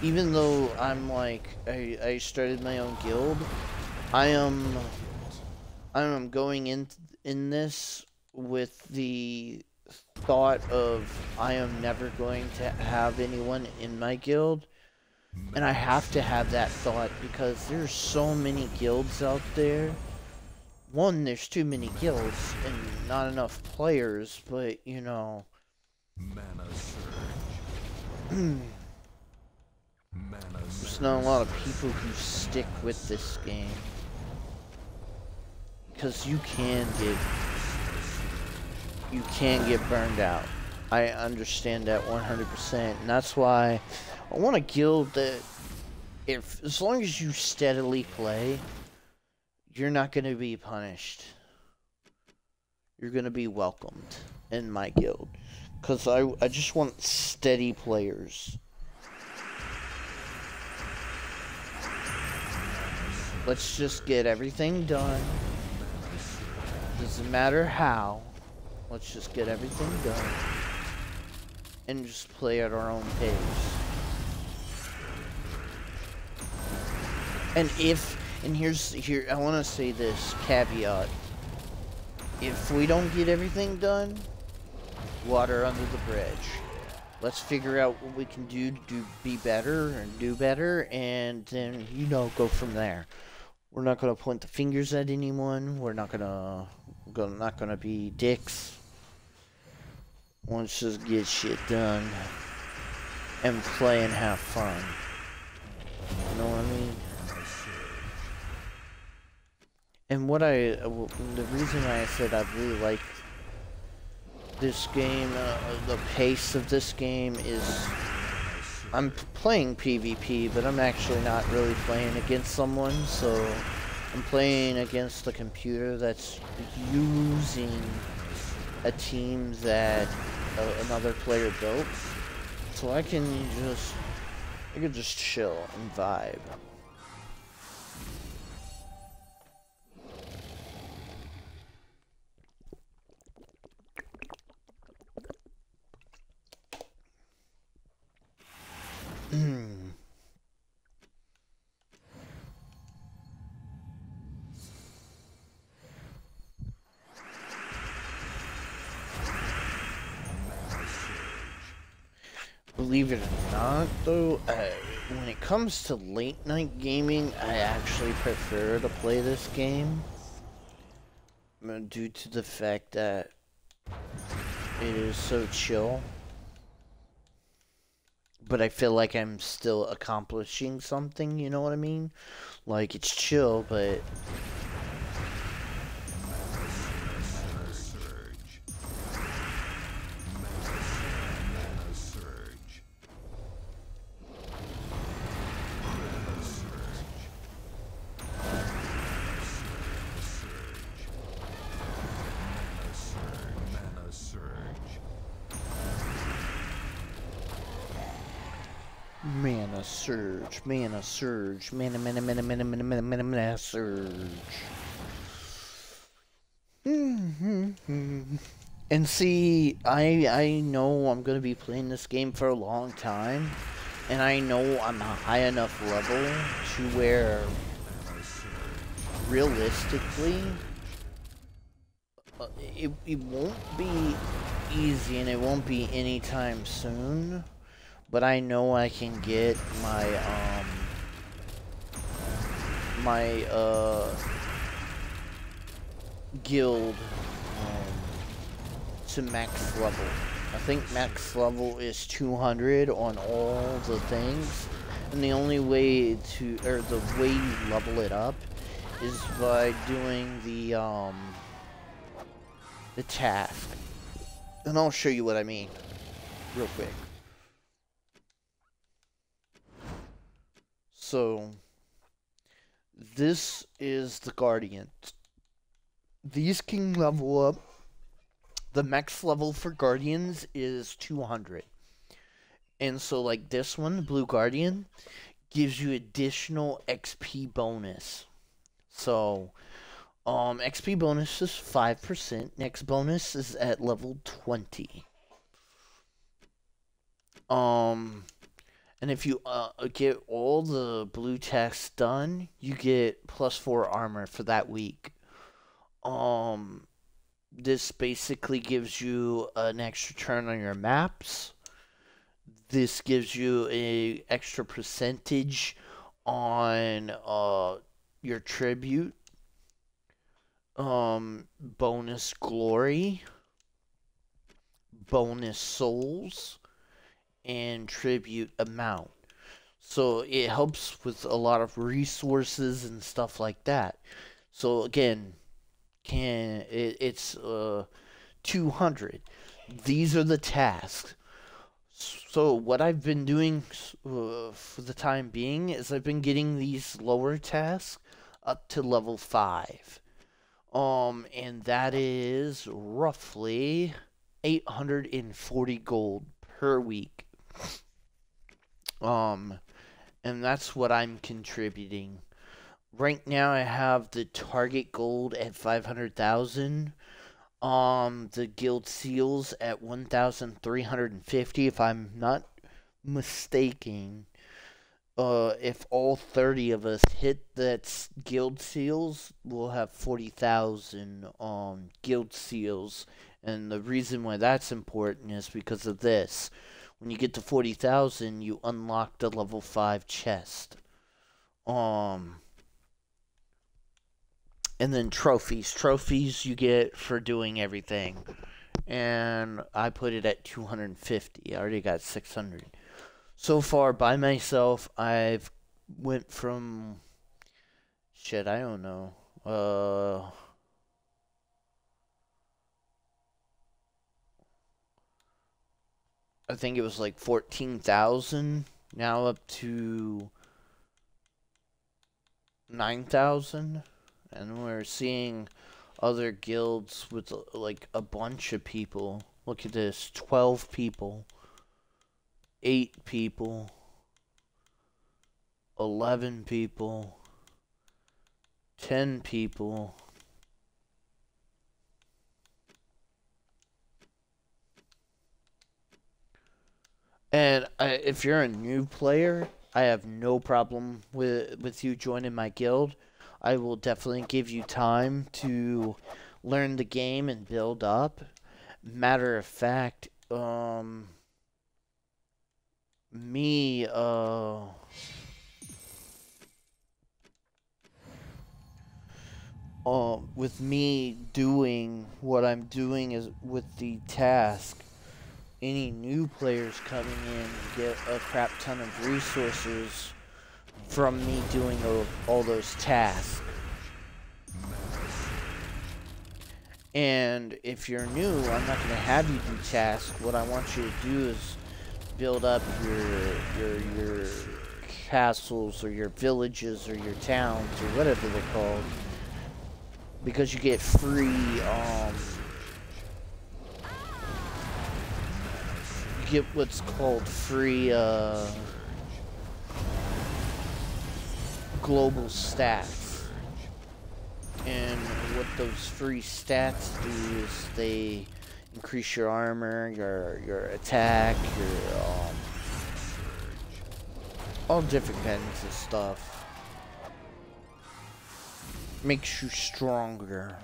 even though I'm like I started my own guild, I am going in this with the thought of I am never going to have anyone in my guild, and I have to have that thought because there's so many guilds out there. One, there's too many guilds and not enough players, but, you know, there's not a lot of people who stick with this game. Because you can get burned out. I understand that 100%, and that's why I want a guild that, as long as you steadily play, you're not going to be punished. You're going to be welcomed in my guild. Because I just want steady players. Let's just get everything done. Doesn't matter how. Let's just get everything done. And just play at our own pace. And here, I want to say this caveat. If we don't get everything done, water under the bridge. Let's figure out what we can do to be better and do better, and then, you know, go from there. We're not going to point the fingers at anyone. We're not going to be dicks. Let's just get shit done and play and have fun. You know what I mean? And the reason why I said I really like this game, the pace of this game is, I'm playing PvP, but I'm actually not really playing against someone, so I'm playing against the computer that's using a team that another player built, so I can just chill and vibe. Believe it or not, though, when it comes to late night gaming, I actually prefer to play this game due to the fact that it is so chill. But I feel like I'm still accomplishing something, you know what I mean? Like, it's chill, but surge, mana surge, mana surge. And see, I know I'm gonna be playing this game for a long time, and I know I'm a high enough level to where, realistically, it won't be easy and it won't be anytime soon, but I know I can get my guild to max level. I think max level is 200 on all the things, and the only way to, or the way you level it up is by doing the task. And I'll show you what I mean real quick. So this is the Guardian. These can level up. The max level for Guardians is 200. And so like this one, Blue Guardian, gives you additional XP bonus. So XP bonus is 5%. Next bonus is at level 20. And if you get all the blue tasks done, you get +4 armor for that week. This basically gives you an extra turn on your maps. This gives you a extra percentage on your tribute. Bonus glory, bonus souls, and tribute amount. So it helps with a lot of resources and stuff like that. So again, it's 200. These are the tasks. So what I've been doing for the time being is I've been getting these lower tasks up to level 5. And that is roughly 840 gold per week. And that's what I'm contributing. Right now I have the target gold at 500,000. The guild seals at 1,350 if I'm not mistaken. If all 30 of us hit that guild seals, we'll have 40,000 guild seals. And the reason why that's important is because of this. When you get to 40,000, you unlock the level 5 chest. And then trophies. Trophies you get for doing everything. And I put it at 250. I already got 600. So far, by myself, I've went from... Shit, I don't know. I think it was like 14,000. Now up to 9,000. And we're seeing other guilds with like a bunch of people. Look at this. 12 people. 8 people. 11 people. 10 people. And if you're a new player, I have no problem with you joining my guild. I will definitely give you time to learn the game and build up. Matter of fact, with me doing what I'm doing is with the task, any new players coming in get a crap ton of resources from me doing all those tasks. And if you're new, I'm not going to have you do tasks. What I want you to do is build up your castles or your villages or your towns or whatever they're called, because you get free you get what's called free global stats. And what those free stats do is they increase your armor, your attack, your all different kinds of stuff. Makes you stronger.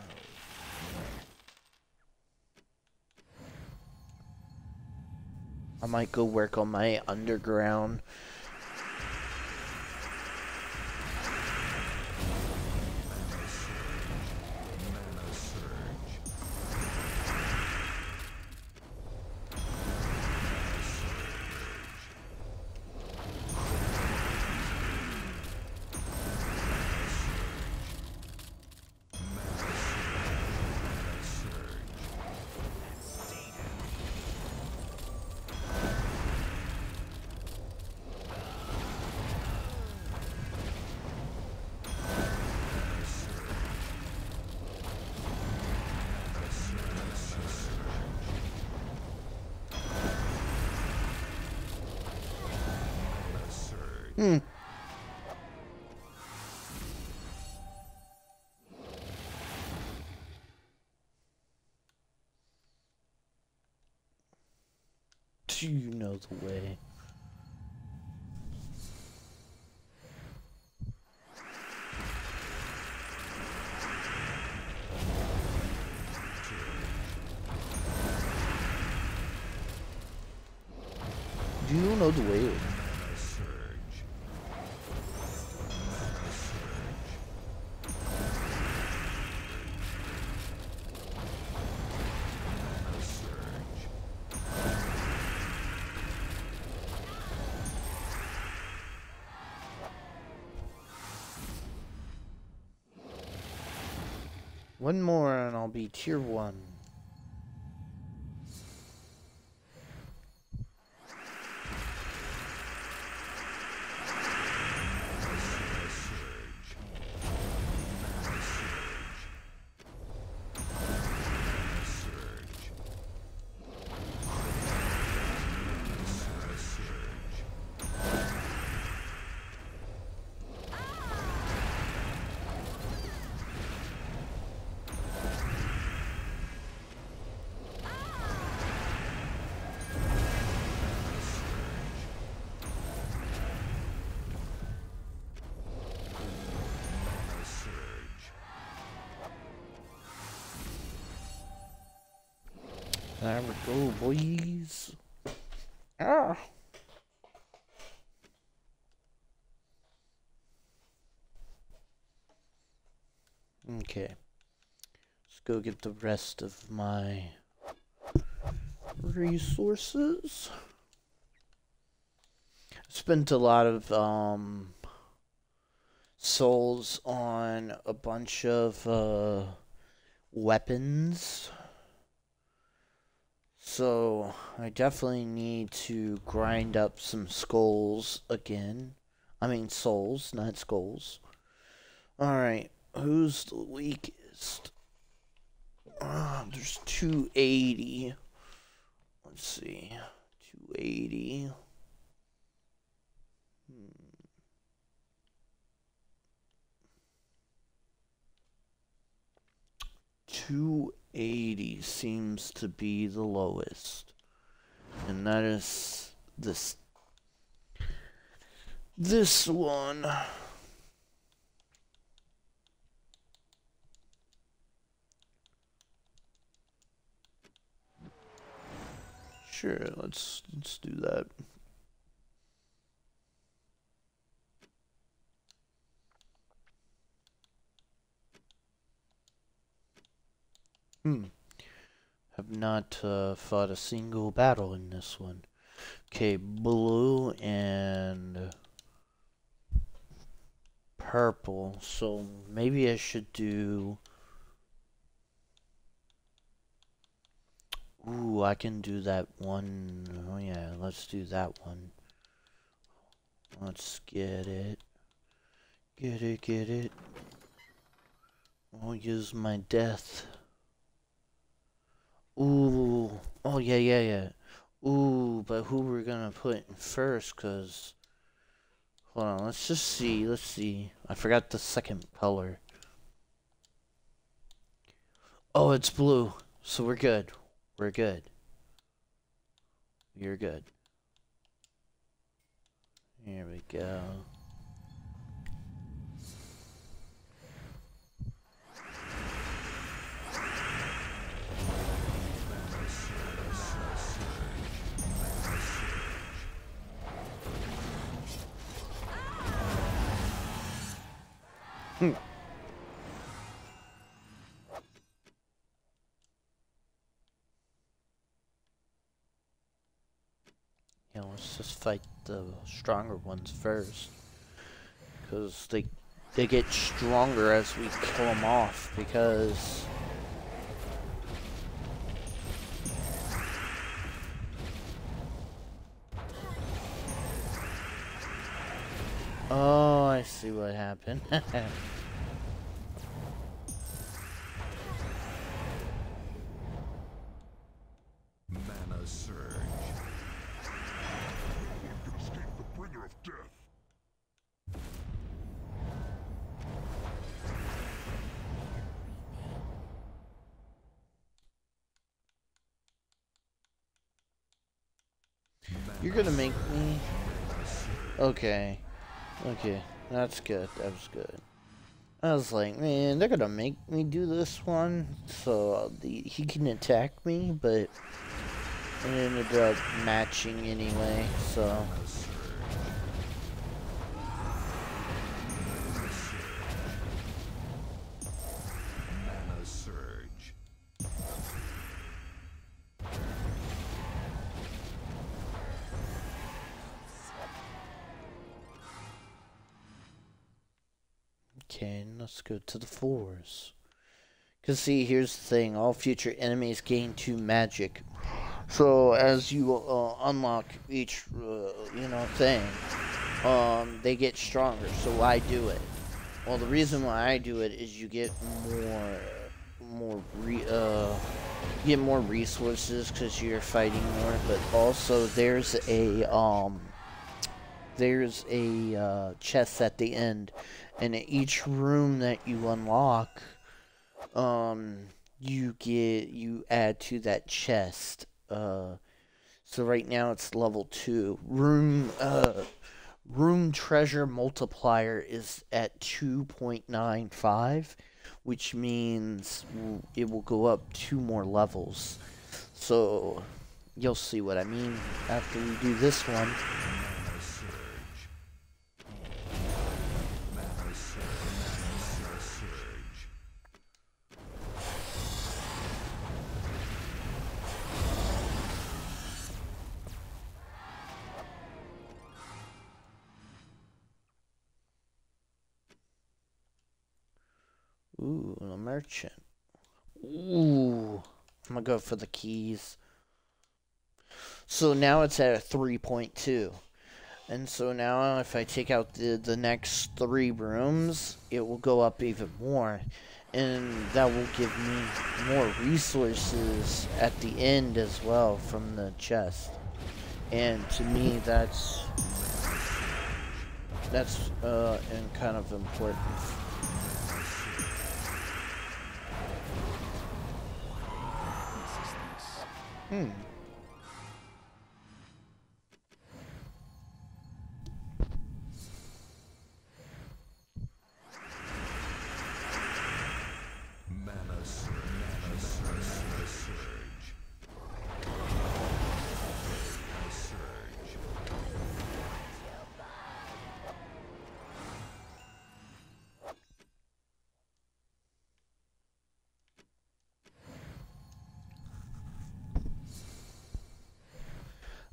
I might go work on my underground. You know the way. Do you know the way? One more and I'll be tier 1. There we go, boys. Ah. Okay. Let's go get the rest of my resources. Spent a lot of souls on a bunch of weapons. So, I definitely need to grind up some skulls again. I mean souls, not skulls. Alright, who's the weakest? There's 280. Let's see. 280. 280 seems to be the lowest, and that is this one. Sure, let's do that. Have not fought a single battle in this one. Okay, blue and purple. So maybe I should do... Ooh, I can do that one. Oh yeah, let's do that one. Let's get it. Get it. I'll use my death. Ooh. Oh, yeah. Ooh, but who we're gonna put in first, cause Hold on, let's just see. Let's see. I forgot the second color. Oh, it's blue. So we're good. We're good. You're good. Here we go. Yeah, let's just fight the stronger ones first, because they get stronger as we kill them off. Because oh, I see what happened. Mana surge. One can escape the bringer of death. You're gonna make me. Okay, okay, that's good. That was good. I was like, man, they're gonna make me do this one, so he can attack me, but it ended up matching anyway, so. Mana surge. Okay, let's go to the 4s. Cause see, here's the thing: all future enemies gain 2 magic. So as you unlock each, thing, they get stronger. So why do it? Well, the reason why I do it is you get get more resources because you're fighting more. But also there's a chest at the end, and in each room that you unlock, you add to that chest. So right now it's level 2. Room treasure multiplier is at 2.95, which means it will go up 2 more levels. So you'll see what I mean after we do this one. Ooh, a merchant. Ooh, I'm gonna go for the keys. So now it's at a 3.2. And so now if I take out the next 3 rooms, it will go up even more. And that will give me more resources at the end as well from the chest. And to me, that's and kind of important.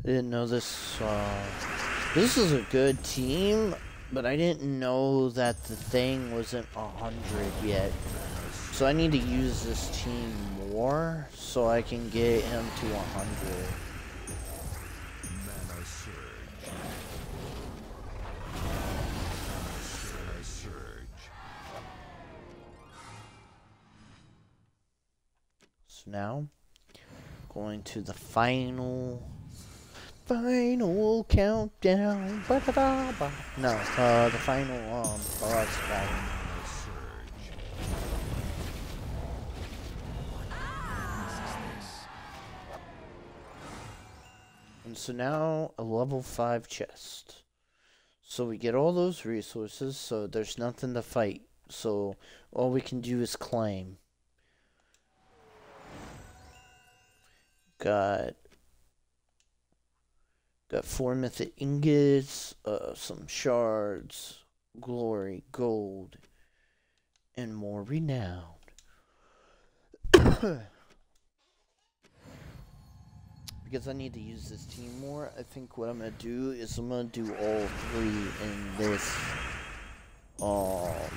I didn't know this. This is a good team, but I didn't know that the thing wasn't 100 yet. So I need to use this team more so I can get him to 100. Mana surge. Mana surge. So now, going to the final Final countdown. Ba-da-da-ba. No, the final boss battle. Mana surge. And so now a level 5 chest. So we get all those resources, so there's nothing to fight. So all we can do is claim. Got 4 mythic ingots, some shards, glory, gold, and more renown. Because I need to use this team more, I think what I'm gonna do is I'm gonna do all 3 in this Mana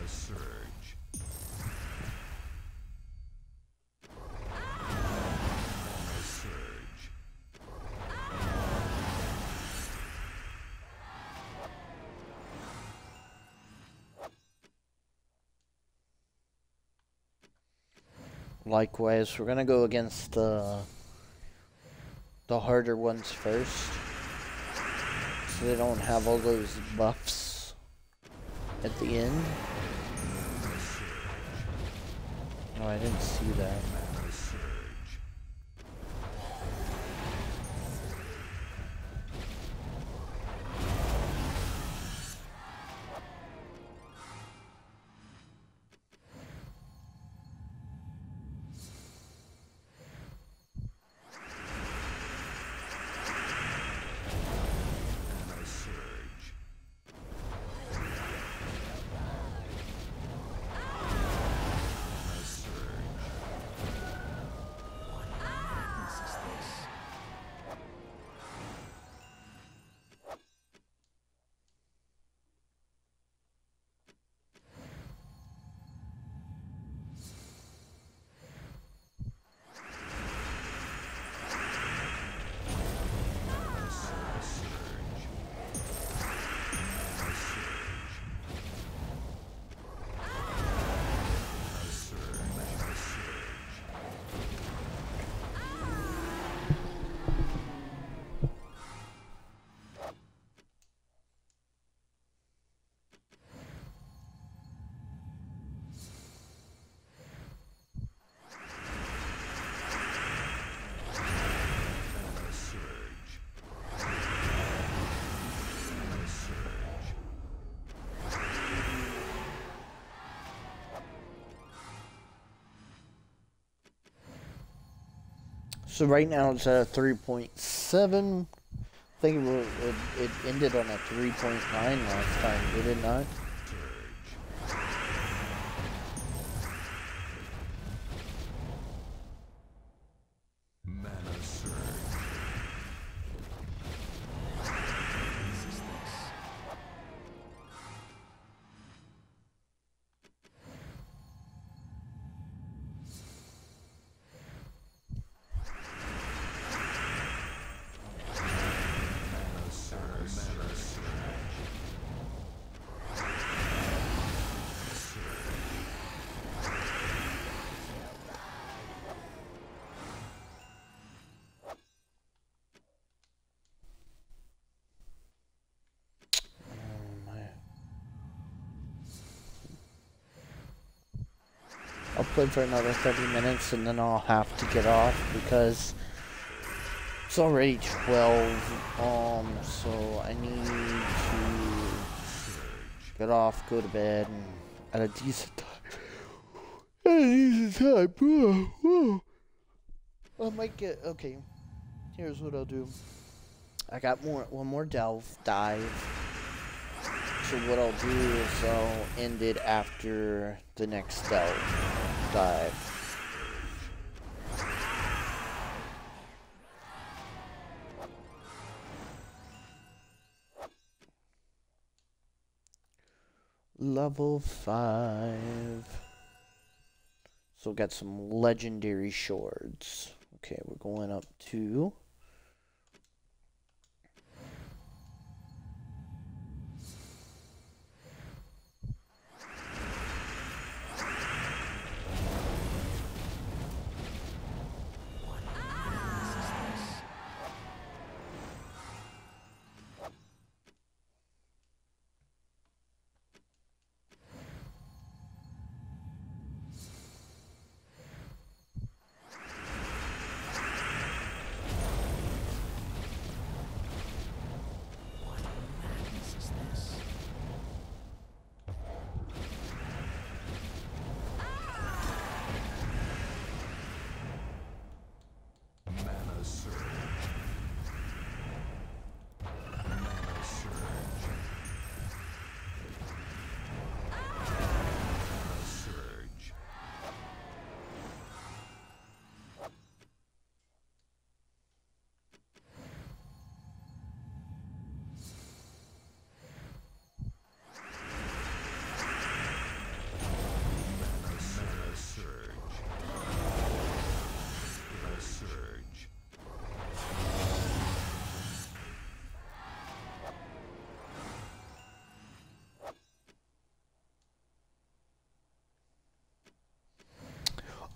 surge. Mana surge. likewise, we're gonna go against the harder ones first. So they don't have all those buffs at the end. Oh, I didn't see that. Mana surge. Mana surge. Mana surge. Mana surge. Mana surge. Mana surge. Mana surge. Mana surge. Mana surge. So right now it's at a 3.7. I think it ended on a 3.9 last time, did it not? Surge. Mana surge. Mana surge. Mana surge. I'll play for another 30 minutes and then I'll have to get off because it's already 12. So I need to get off, go to bed, and at a decent time. At a decent time. I might get, okay, here's what I'll do. I got one more dive. So what I'll do is I'll end it after the next dive. Level 5. So got some legendary shards. Okay, we're going up to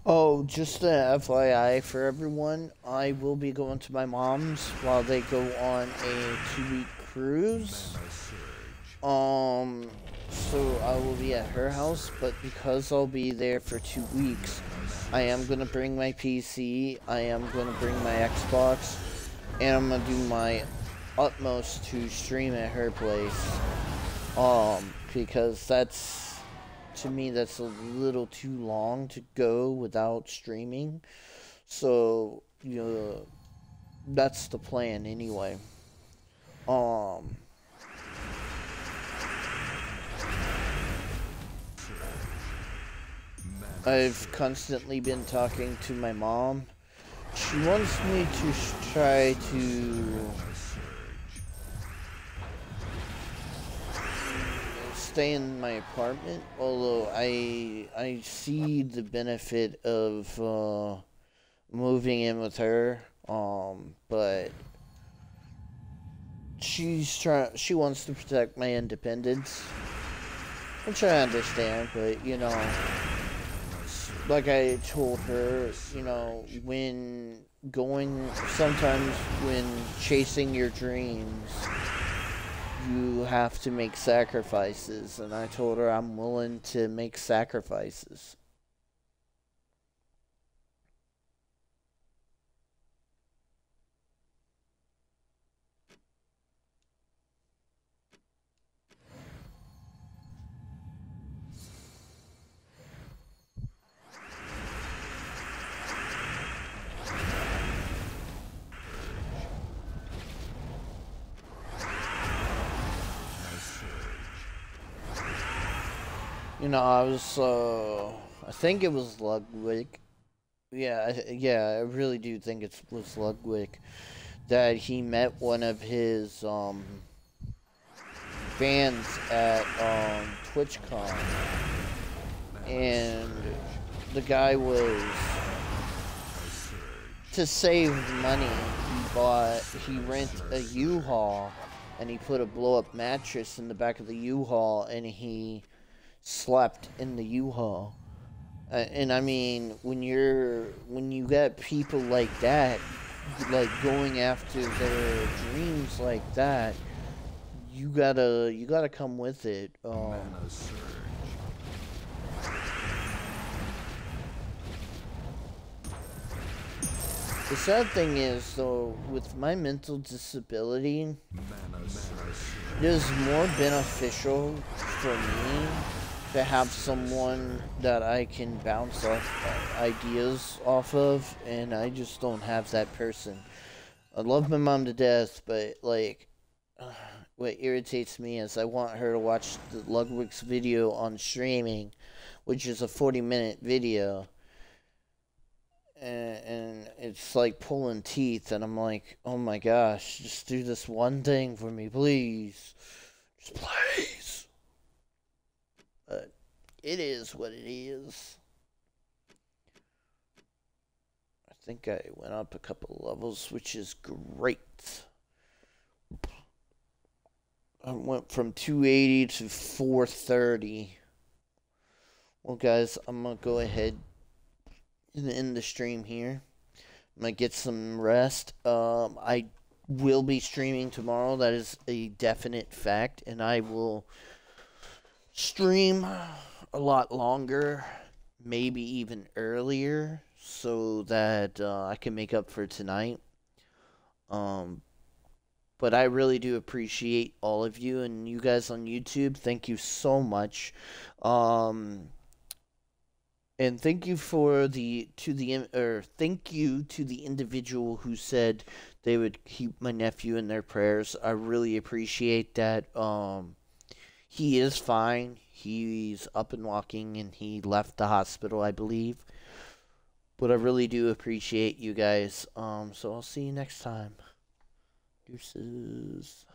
Oh, just a FYI for everyone, I will be going to my mom's while they go on a 2-week cruise. Mana surge. So I will be at her house, but because I'll be there for 2 weeks, I am gonna bring my PC, I am gonna bring my Xbox, and I'm gonna do my utmost to stream at her place. Because to me, that's a little too long to go without streaming. So, that's the plan anyway. Um, I've constantly been talking to my mom. She wants me to try to stay in my apartment, although I see the benefit of moving in with her. But she wants to protect my independence, which I understand, but like I told her, sometimes when chasing your dreams, you have to make sacrifices, and I told her I'm willing to make sacrifices. I think it was Ludwig. Yeah, I really do think it was Ludwig that he met one of his fans at TwitchCon, and the guy was, to save money, he rent a U-Haul, and he put a blow-up mattress in the back of the U-Haul, and he slept in the U-Haul. And I mean, when you got people like that, like going after their dreams like that, you gotta come with it. Mana surge. The sad thing is, though, with my mental disability, Mana surge. it is more beneficial for me to have someone that I can bounce off ideas off of, and I just don't have that person. I love my mom to death, but like, what irritates me is I want her to watch the Ludwig's video on streaming, which is a 40-minute video, and it's like pulling teeth, and I'm like, oh my gosh, just do this one thing for me, please. Just please. But it is what it is. I think I went up a couple of levels, which is great. I went from 280 to 430. Well, guys, I'm going to go ahead and end the stream here. I'm going to get some rest. I will be streaming tomorrow. That is a definite fact. And I will stream a lot longer, maybe even earlier, so that I can make up for tonight. But I really do appreciate all of you, and you guys on YouTube, thank you so much. And thank you thank you to the individual who said they would keep my nephew in their prayers. I really appreciate that. He is fine. He's up and walking, and he left the hospital, I believe. But I really do appreciate you guys. So I'll see you next time. Deuces.